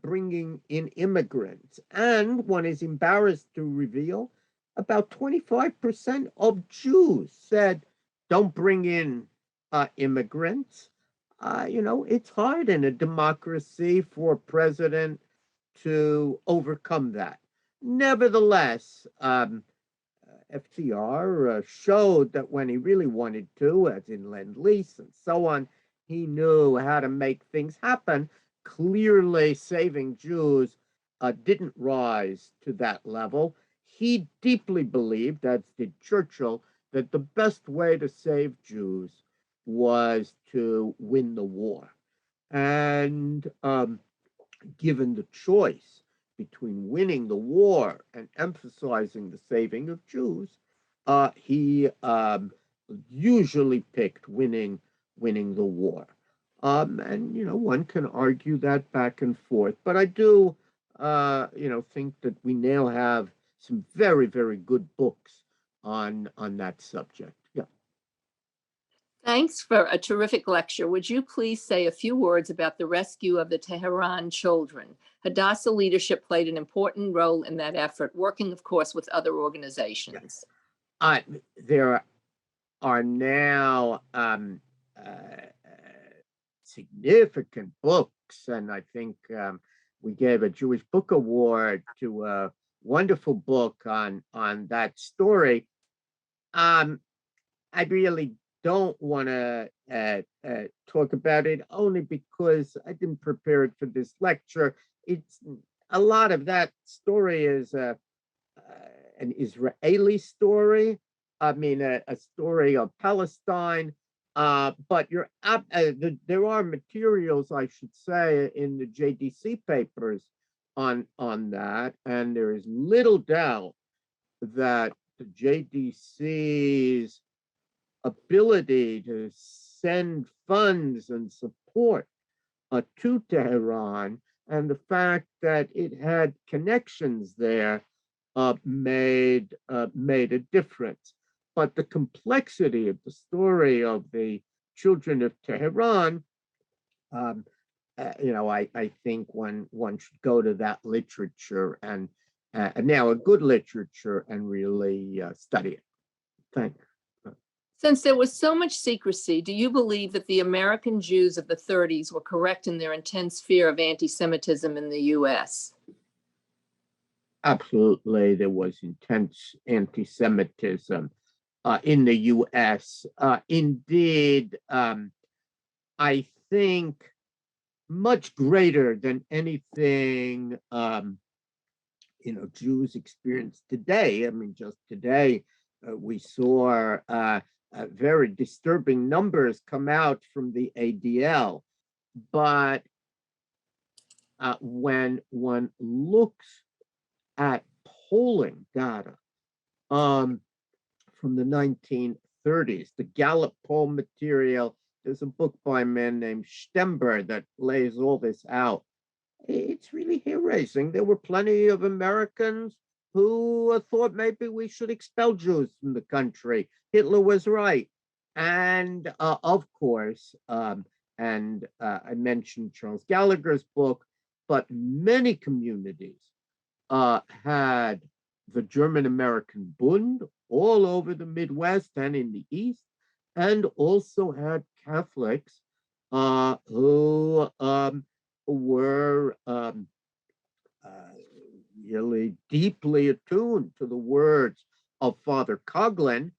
Speaker 2: bringing in immigrants. And one is embarrassed to reveal about 25% of Jews said, don't bring in immigrants. It's hard in a democracy for a president to overcome that. Nevertheless, FDR showed that when he really wanted to, as in Lend-Lease and so on, he knew how to make things happen. Clearly, saving Jews didn't rise to that level. He deeply believed, as did Churchill, that the best way to save Jews was to win the war. And given the choice between winning the war and emphasizing the saving of Jews, he usually picked winning the war. And one can argue that back and forth, but I do think that we now have some very, very good books on that subject. Yeah.
Speaker 1: Thanks for a terrific lecture. Would you please say a few words about the rescue of the Tehran children? Hadassah leadership played an important role in that effort, working, of course, with other organizations.
Speaker 2: There are now significant books, and I think we gave a Jewish Book Award to a wonderful book on that story. I really don't want to talk about it only because I didn't prepare it for this lecture. It's a lot of that story is an Israeli story. I mean, a story of Palestine. But there are materials, I should say, in the JDC papers on that, and there is little doubt that the JDC's ability to send funds and support to Tehran, and the fact that it had connections there made a difference. But the complexity of the story of the children of Tehran, I think one should go to that literature and now a good literature and really study it. Thanks.
Speaker 1: Since there was so much secrecy, do you believe that the American Jews of the 30s were correct in their intense fear of anti-Semitism in the US?
Speaker 2: Absolutely, there was intense anti-Semitism in the US. Indeed, I think much greater than anything Jews experience today. I mean, just today we saw very disturbing numbers come out from the ADL. But when one looks at polling data from the 1930s, the Gallup poll material, there's a book by a man named Stember that lays all this out. It's really hair-raising. There were plenty of Americans who thought maybe we should expel Jews from the country. Hitler was right. And of course, I mentioned Charles Gallagher's book, but many communities had the German-American Bund all over the Midwest and in the East, and also had Catholics who were really deeply attuned to the words of Father Coughlin.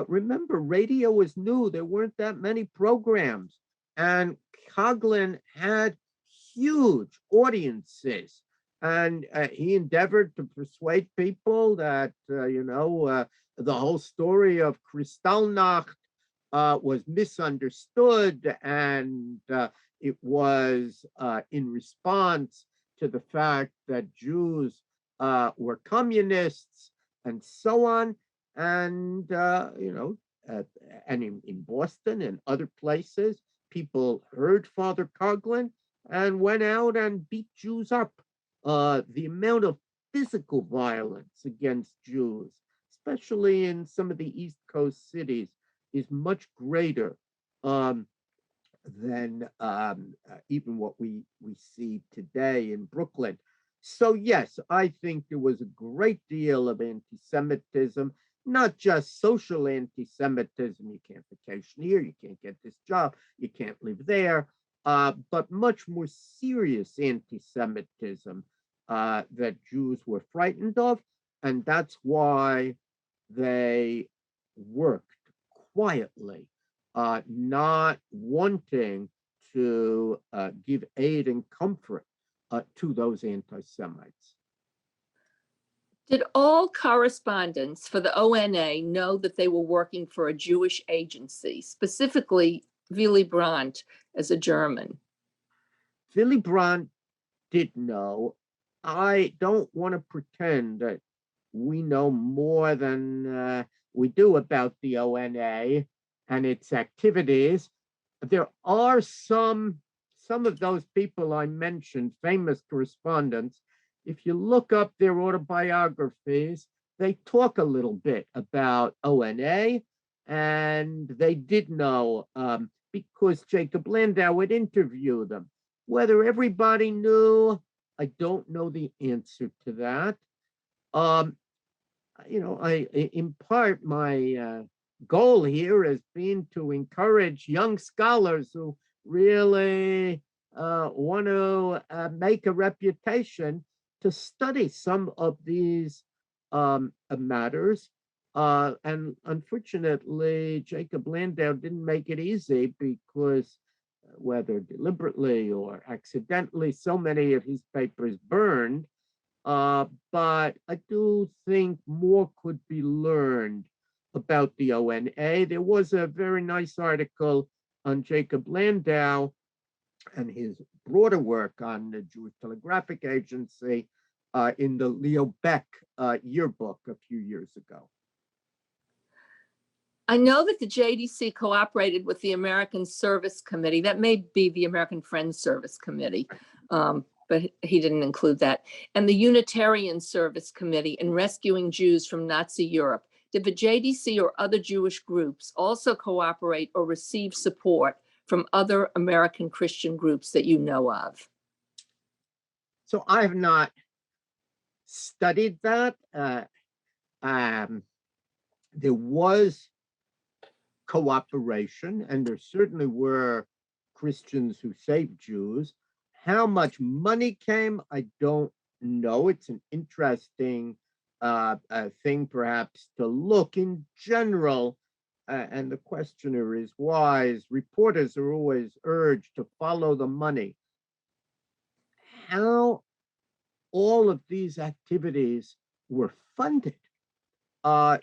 Speaker 2: Remember, radio was new. There weren't that many programs. And Coughlin had huge audiences. And he endeavored to persuade people that, the whole story of Kristallnacht was misunderstood, and it was in response to the fact that Jews were communists and so on. And, and in Boston and other places, people heard Father Coughlin and went out and beat Jews up. The amount of physical violence against Jews, especially in some of the East Coast cities, is much greater than even what we see today in Brooklyn. So yes, I think there was a great deal of anti-Semitism, not just social anti-Semitism. You can't vacation here, you can't get this job, you can't live there, but much more serious anti-Semitism that Jews were frightened of, and that's why they worked quietly, not wanting to give aid and comfort to those anti-Semites.
Speaker 1: Did all correspondents for the ONA know that they were working for a Jewish agency, specifically Willy Brandt as a German?
Speaker 2: Willy Brandt did know. I don't want to pretend that we know more than we do about the ONA and its activities. There are some of those people I mentioned, famous correspondents. If you look up their autobiographies, they talk a little bit about ONA, and they did know because Jacob Landau would interview them. Whether everybody knew, I don't know the answer to that. In part, my goal here has been to encourage young scholars who really want to make a reputation to study some of these matters. And unfortunately, Jacob Landau didn't make it easy because whether deliberately or accidentally, so many of his papers burned. But I do think more could be learned about the ONA. There was a very nice article on Jacob Landau and his broader work on the Jewish Telegraphic Agency in the Leo Beck yearbook a few years ago.
Speaker 1: I know that the JDC cooperated with the American Service Committee. That may be the American Friends Service Committee, but he didn't include that, and the Unitarian Service Committee in rescuing Jews from Nazi Europe. Did the JDC or other Jewish groups also cooperate or receive support from other American Christian groups that you know of?
Speaker 2: So I have not studied that. There was cooperation, and there certainly were Christians who saved Jews. How much money came, I don't know. It's an interesting thing, perhaps, to look in general. And the questioner is wise. Reporters are always urged to follow the money. How all of these activities were funded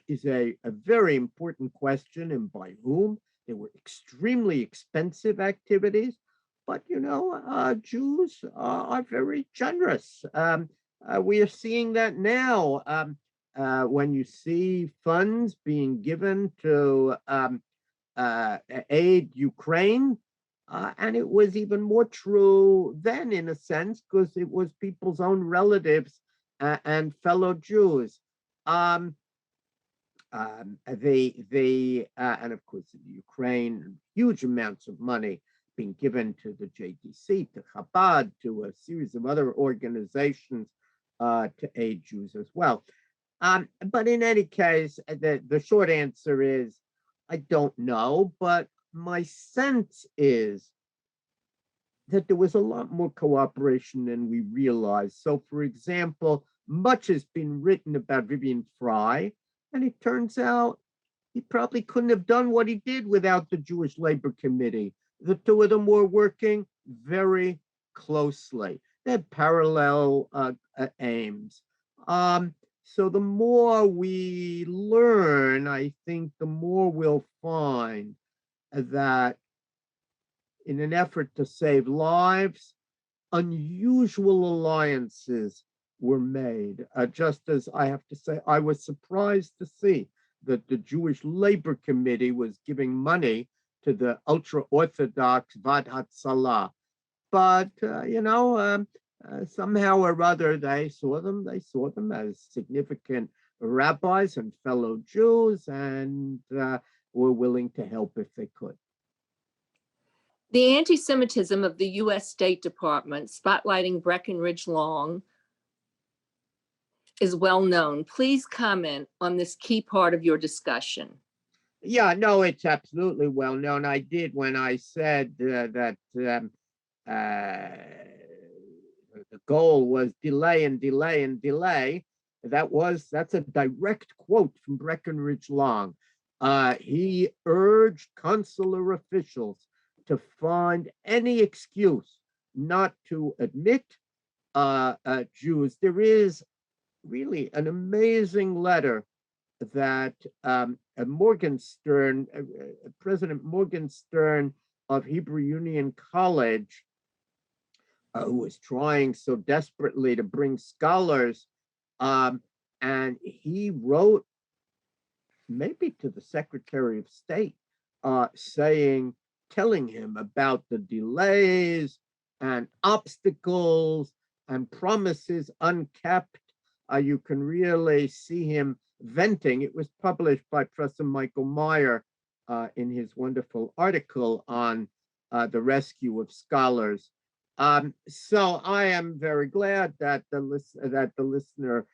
Speaker 2: is a very important question, and by whom. They were extremely expensive activities, but Jews are very generous. We are seeing that now when you see funds being given to aid Ukraine. And it was even more true then, in a sense, because it was people's own relatives and fellow Jews. And of course, in Ukraine, huge amounts of money being given to the JDC, to Chabad, to a series of other organizations to aid Jews as well. But in any case, the short answer is I don't know, but my sense is that there was a lot more cooperation than we realized. So, for example, much has been written about Vivian Fry, and it turns out he probably couldn't have done what he did without the Jewish Labor Committee. The two of them were working very closely. They had parallel aims. So the more we learn, I think the more we'll find that in an effort to save lives, unusual alliances were made. Just as I have to say, I was surprised to see that the Jewish Labor Committee was giving money to the ultra-Orthodox Vad Hatzalah. But, somehow or other, they saw them as significant rabbis and fellow Jews, and were willing to help if they could.
Speaker 1: The anti-Semitism of the U.S. State Department, spotlighting Breckinridge Long, is well known. Please comment on this key part of your discussion.
Speaker 2: Yeah, no, it's absolutely well known. I did when I said that the goal was delay and delay and delay. That's a direct quote from Breckinridge Long. He urged consular officials to find any excuse not to admit Jews. There is really an amazing letter that President Morgenstern of Hebrew Union College, who was trying so desperately to bring scholars, and he wrote maybe to the Secretary of State, telling him about the delays and obstacles and promises unkept. You can really see him venting. It was published by Professor Michael Meyer in his wonderful article on the rescue of scholars. So I am very glad that the listener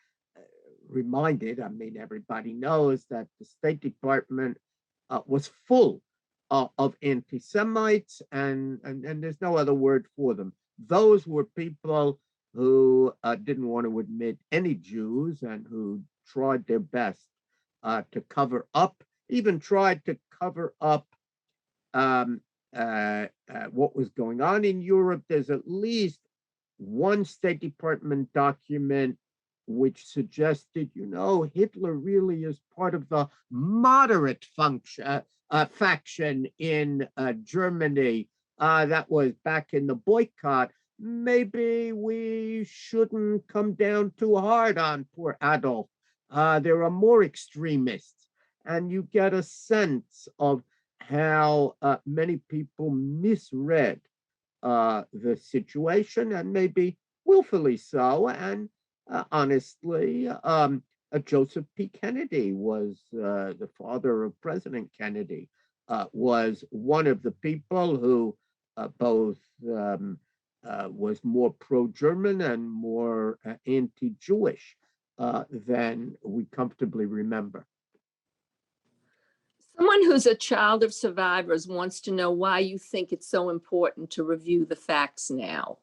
Speaker 2: reminded. I mean, everybody knows that the State Department was full of anti-Semites, and there's no other word for them. Those were people who didn't want to admit any Jews and who tried their best to cover up, even tried to cover up what was going on in Europe. There's at least one State Department document which suggested, Hitler really is part of the moderate faction in Germany. That was back in the boycott. Maybe we shouldn't come down too hard on poor Adolf. There are more extremists, and you get a sense of how many people misread the situation, and maybe willfully so. And honestly, Joseph P. Kennedy was the father of President Kennedy, was one of the people who both was more pro-German and more anti-Jewish than we comfortably remember.
Speaker 1: Someone who's a child of survivors wants to know why you think it's so important to review the facts now.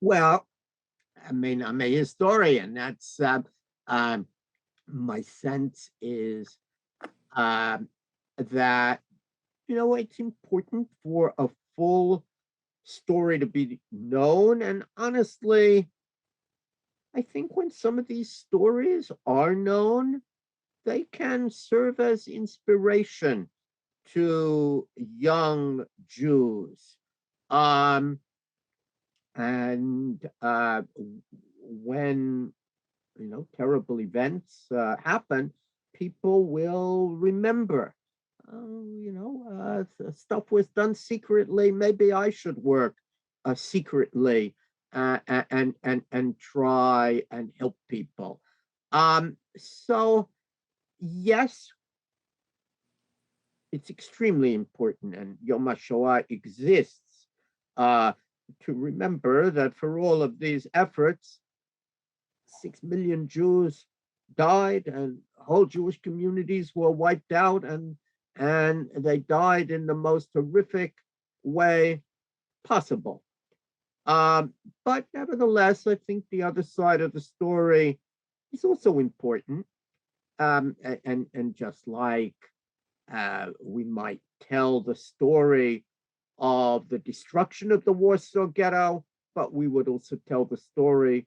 Speaker 2: Well, I mean, I'm a historian. That's my sense is that, it's important for a full story to be known. And honestly, I think when some of these stories are known, they can serve as inspiration to young Jews. Um, and when terrible events happen, people will remember. Stuff was done secretly. Maybe I should work secretly and try and help people. So yes, it's extremely important, and Yom HaShoah exists to remember that for all of these efforts, 6 million Jews died, and whole Jewish communities were wiped out, and they died in the most horrific way possible. But nevertheless, I think the other side of the story is also important. And just like we might tell the story of the destruction of the Warsaw Ghetto, but we would also tell the story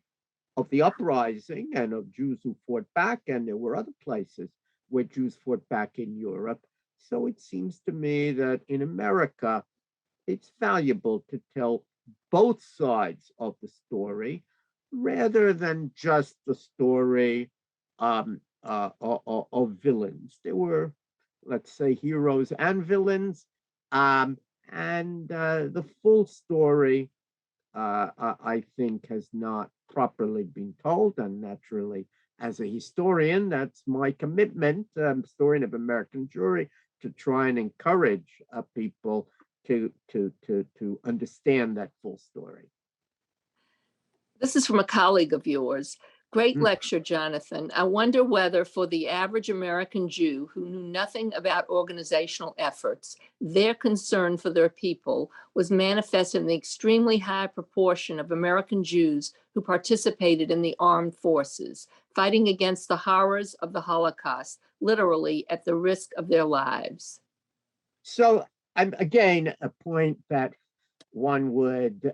Speaker 2: of the uprising and of Jews who fought back, and there were other places where Jews fought back in Europe. So it seems to me that in America, it's valuable to tell both sides of the story rather than just the story of villains. There were, let's say, heroes and villains, and the full story, I think, has not properly been told. And naturally, as a historian, that's my commitment, historian of American Jewry, to try and encourage people to understand that full story.
Speaker 1: This is from a colleague of yours. Great
Speaker 2: Mm.
Speaker 1: lecture, Jonathan. I wonder whether for the average American Jew who knew nothing about organizational efforts, their concern for their people was manifest in the extremely high proportion of American Jews who participated in the armed forces, fighting against the horrors of the Holocaust, literally at the risk of their lives.
Speaker 2: So, again, a point that one would,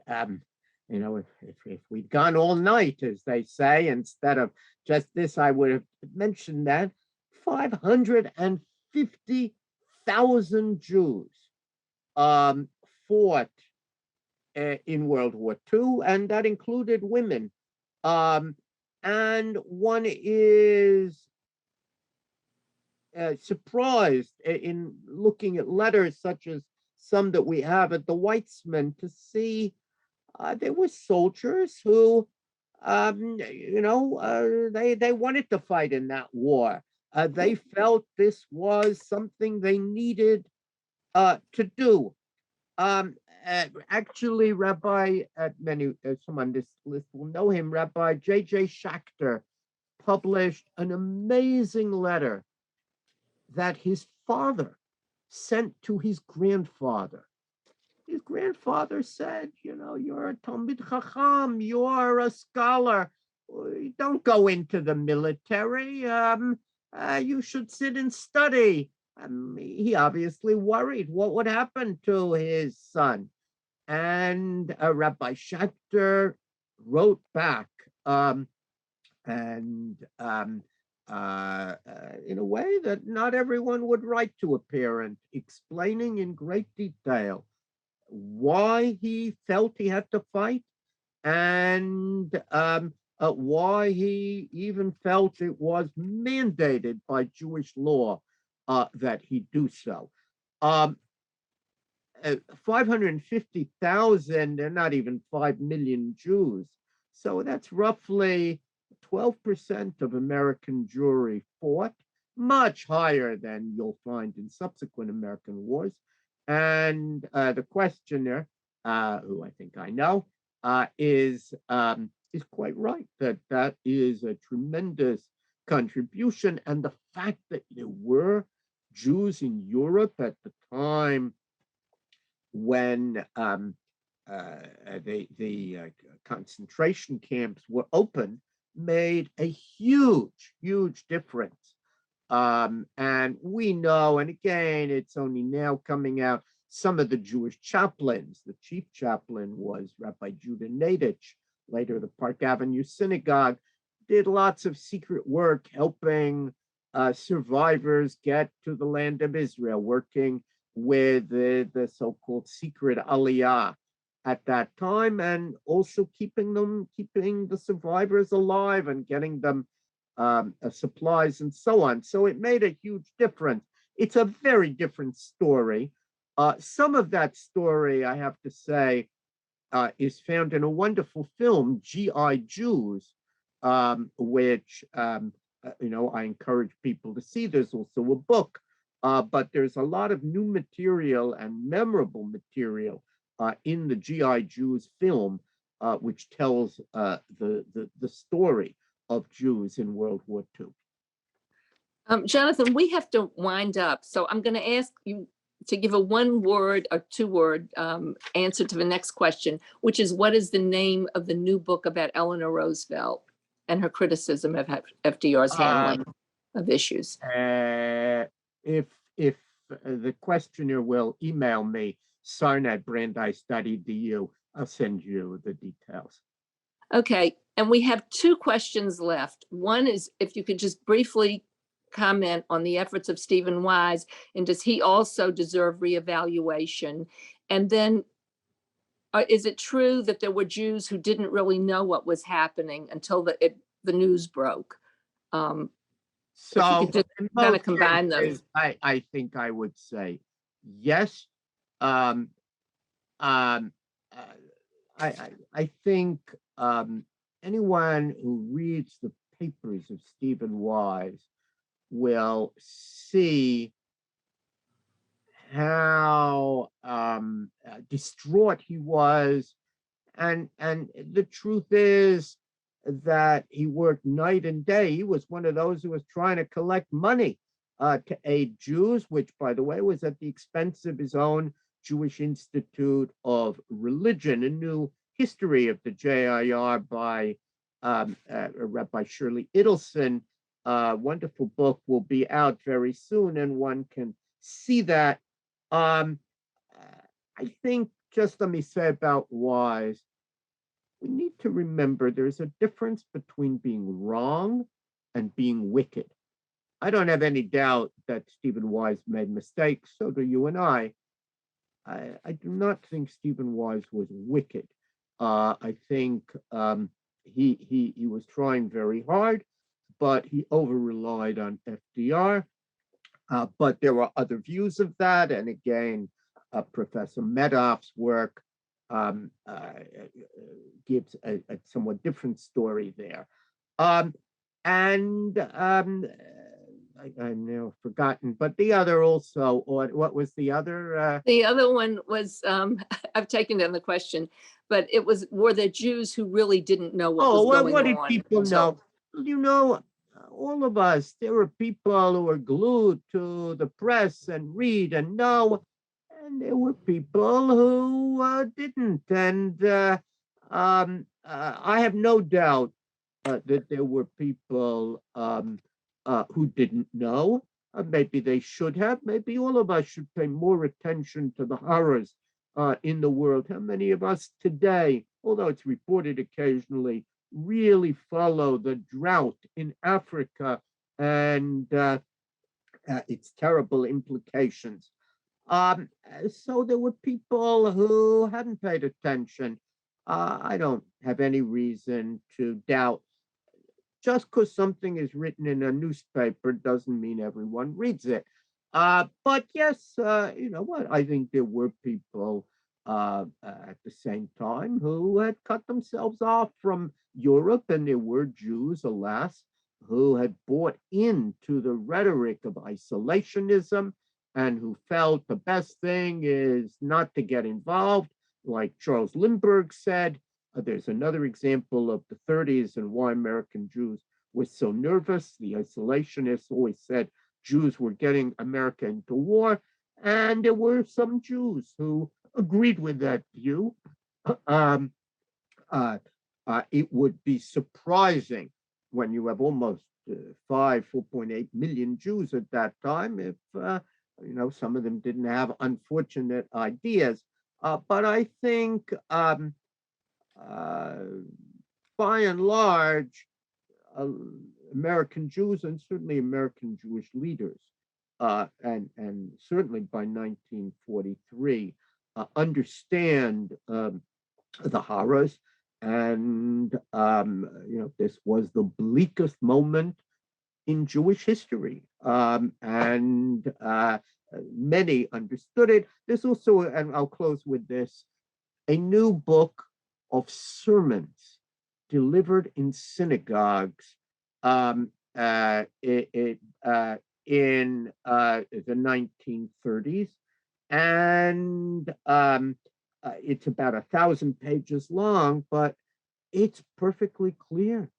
Speaker 2: if we'd gone all night, as they say, instead of just this, I would have mentioned that 550,000 Jews fought in World War II, and that included women. And one is surprised in looking at letters such as some that we have at the Weitzman to see there were soldiers who, they wanted to fight in that war. They felt this was something they needed to do. Actually, Rabbi, some on this list will know him, Rabbi J.J. Schachter published an amazing letter that his father sent to his grandfather. His grandfather said, you're a Talmid Chacham, you're a scholar. Don't go into the military. You should sit and study. He obviously worried what would happen to his son. And Rabbi Schachter wrote back in a way that not everyone would write to a parent, explaining in great detail why he felt he had to fight, and why he even felt it was mandated by Jewish law that he do so. 550,000, they're not even 5 million Jews. So that's roughly 12% of American Jewry fought, much higher than you'll find in subsequent American wars. And the questioner, who I think I know, is quite right that that is a tremendous contribution and the fact that there were Jews in Europe at the time when the concentration camps were open made a huge, huge difference. And we know, and again, it's only now coming out, some of the Jewish chaplains. The chief chaplain was Rabbi Judah Nadich, later the Park Avenue Synagogue, did lots of secret work helping survivors get to the land of Israel, working with the so-called secret Aliyah at that time, and also keeping the survivors alive and getting them supplies and so on. So it made a huge difference. It's a very different story. Some of that story, I have to say, is found in a wonderful film, G.I. Jews, which I encourage people to see. There's also a book, but there's a lot of new material and memorable material in the G.I. Jews film, which tells the story of Jews in World War II.
Speaker 1: Jonathan, we have to wind up, so I'm going to ask you to give a one-word or two-word answer to the next question, which is, what is the name of the new book about Eleanor Roosevelt and her criticism of FDR's handling of issues?
Speaker 2: If the questioner will email me, sarna@brandeis.edu, I'll send you the details.
Speaker 1: Okay, and we have two questions left. One is if you could just briefly comment on the efforts of Stephen Wise, and does he also deserve reevaluation? And then is it true that there were Jews who didn't really know what was happening until the news broke?
Speaker 2: So
Speaker 1: if you could just kind of combine those.
Speaker 2: I think I would say yes. I think anyone who reads the papers of Stephen Wise will see how distraught he was, and the truth is that he worked night and day. He was one of those who was trying to collect money to aid Jews, which, by the way, was at the expense of his own Jewish Institute of Religion. A new history of the JIR by Rabbi Shirley Idelson. Wonderful book will be out very soon, and one can see that. I think, just let me say about Wise, we need to remember there's a difference between being wrong and being wicked. I don't have any doubt that Stephen Wise made mistakes. So do you and I. I do not think Stephen Wise was wicked. I think he was trying very hard, but he over-relied on FDR. But there were other views of that. And again, Professor Medoff's work gives a somewhat different story there. I've now forgotten, but the other also, or what was the other?
Speaker 1: The other one was, I've taken down the question, but it was, were there Jews who really didn't know what was going on?
Speaker 2: What did people know? You know, all of us, there were people who were glued to the press and read and know, and there were people who didn't. And I have no doubt that there were people who didn't know. Maybe they should have. Maybe all of us should pay more attention to the horrors in the world. How many of us today, although it's reported occasionally, really follow the drought in Africa and its terrible implications? So there were people who hadn't paid attention. I don't have any reason to doubt. Just because something is written in a newspaper doesn't mean everyone reads it. But yes, you know what? I think there were people at the same time who had cut themselves off from Europe, and there were Jews, alas, who had bought into the rhetoric of isolationism and who felt the best thing is not to get involved, like Charles Lindbergh said. There's another example of the 30s and why American Jews was so nervous. The isolationists always said Jews were getting America into war, and there were some Jews who agreed with that view. Um, it would be surprising when you have almost 4.8 million Jews at that time if some of them didn't have unfortunate ideas. But I think by and large, American Jews and certainly American Jewish leaders, and certainly by 1943, understand the horrors. And this was the bleakest moment in Jewish history, and many understood it. There's also, and I'll close with this, a new book of sermons delivered in synagogues in the 1930s, and it's about 1,000 pages long, but it's perfectly clear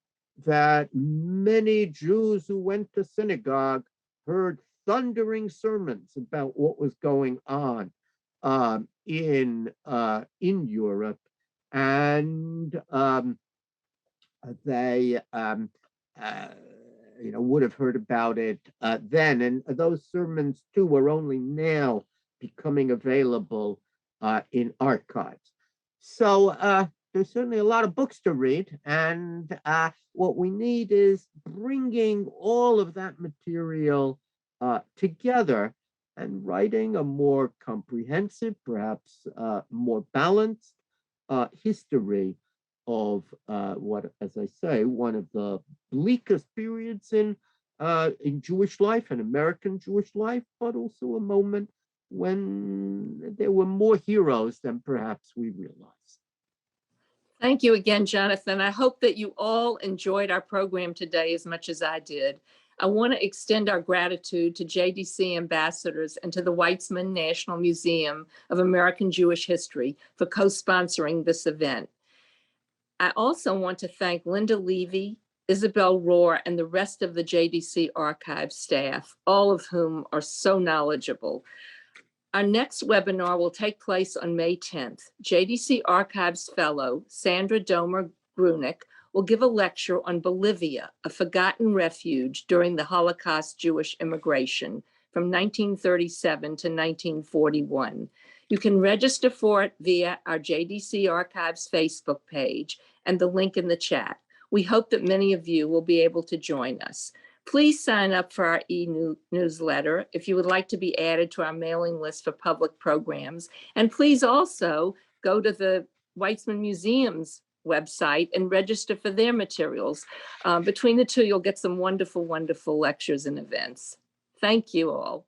Speaker 2: that many Jews who went to synagogue heard thundering sermons about what was going on in Europe, and they would have heard about it then. And those sermons too are only now becoming available in archives. So there's certainly a lot of books to read, and what we need is bringing all of that material together and writing a more comprehensive, perhaps more balanced history of what, as I say, one of the bleakest periods in Jewish life and American Jewish life, but also a moment when there were more heroes than perhaps we realized.
Speaker 1: Thank you again, Jonathan. I hope that you all enjoyed our program today as much as I did. I want to extend our gratitude to JDC ambassadors and to the Weizmann National Museum of American Jewish History for co-sponsoring this event. I also want to thank Linda Levy, Isabel Rohr, and the rest of the JDC archive staff, all of whom are so knowledgeable. Our next webinar will take place on May 10th. JDC Archives Fellow Sandra Domer-Grunick will give a lecture on Bolivia, a forgotten refuge during the Holocaust Jewish immigration from 1937 to 1941. You can register for it via our JDC Archives Facebook page and the link in the chat. We hope that many of you will be able to join us. Please sign up for our e-newsletter if you would like to be added to our mailing list for public programs. And please also go to the Weizmann Museum's website and register for their materials. Between the two, you'll get some wonderful, wonderful lectures and events. Thank you all.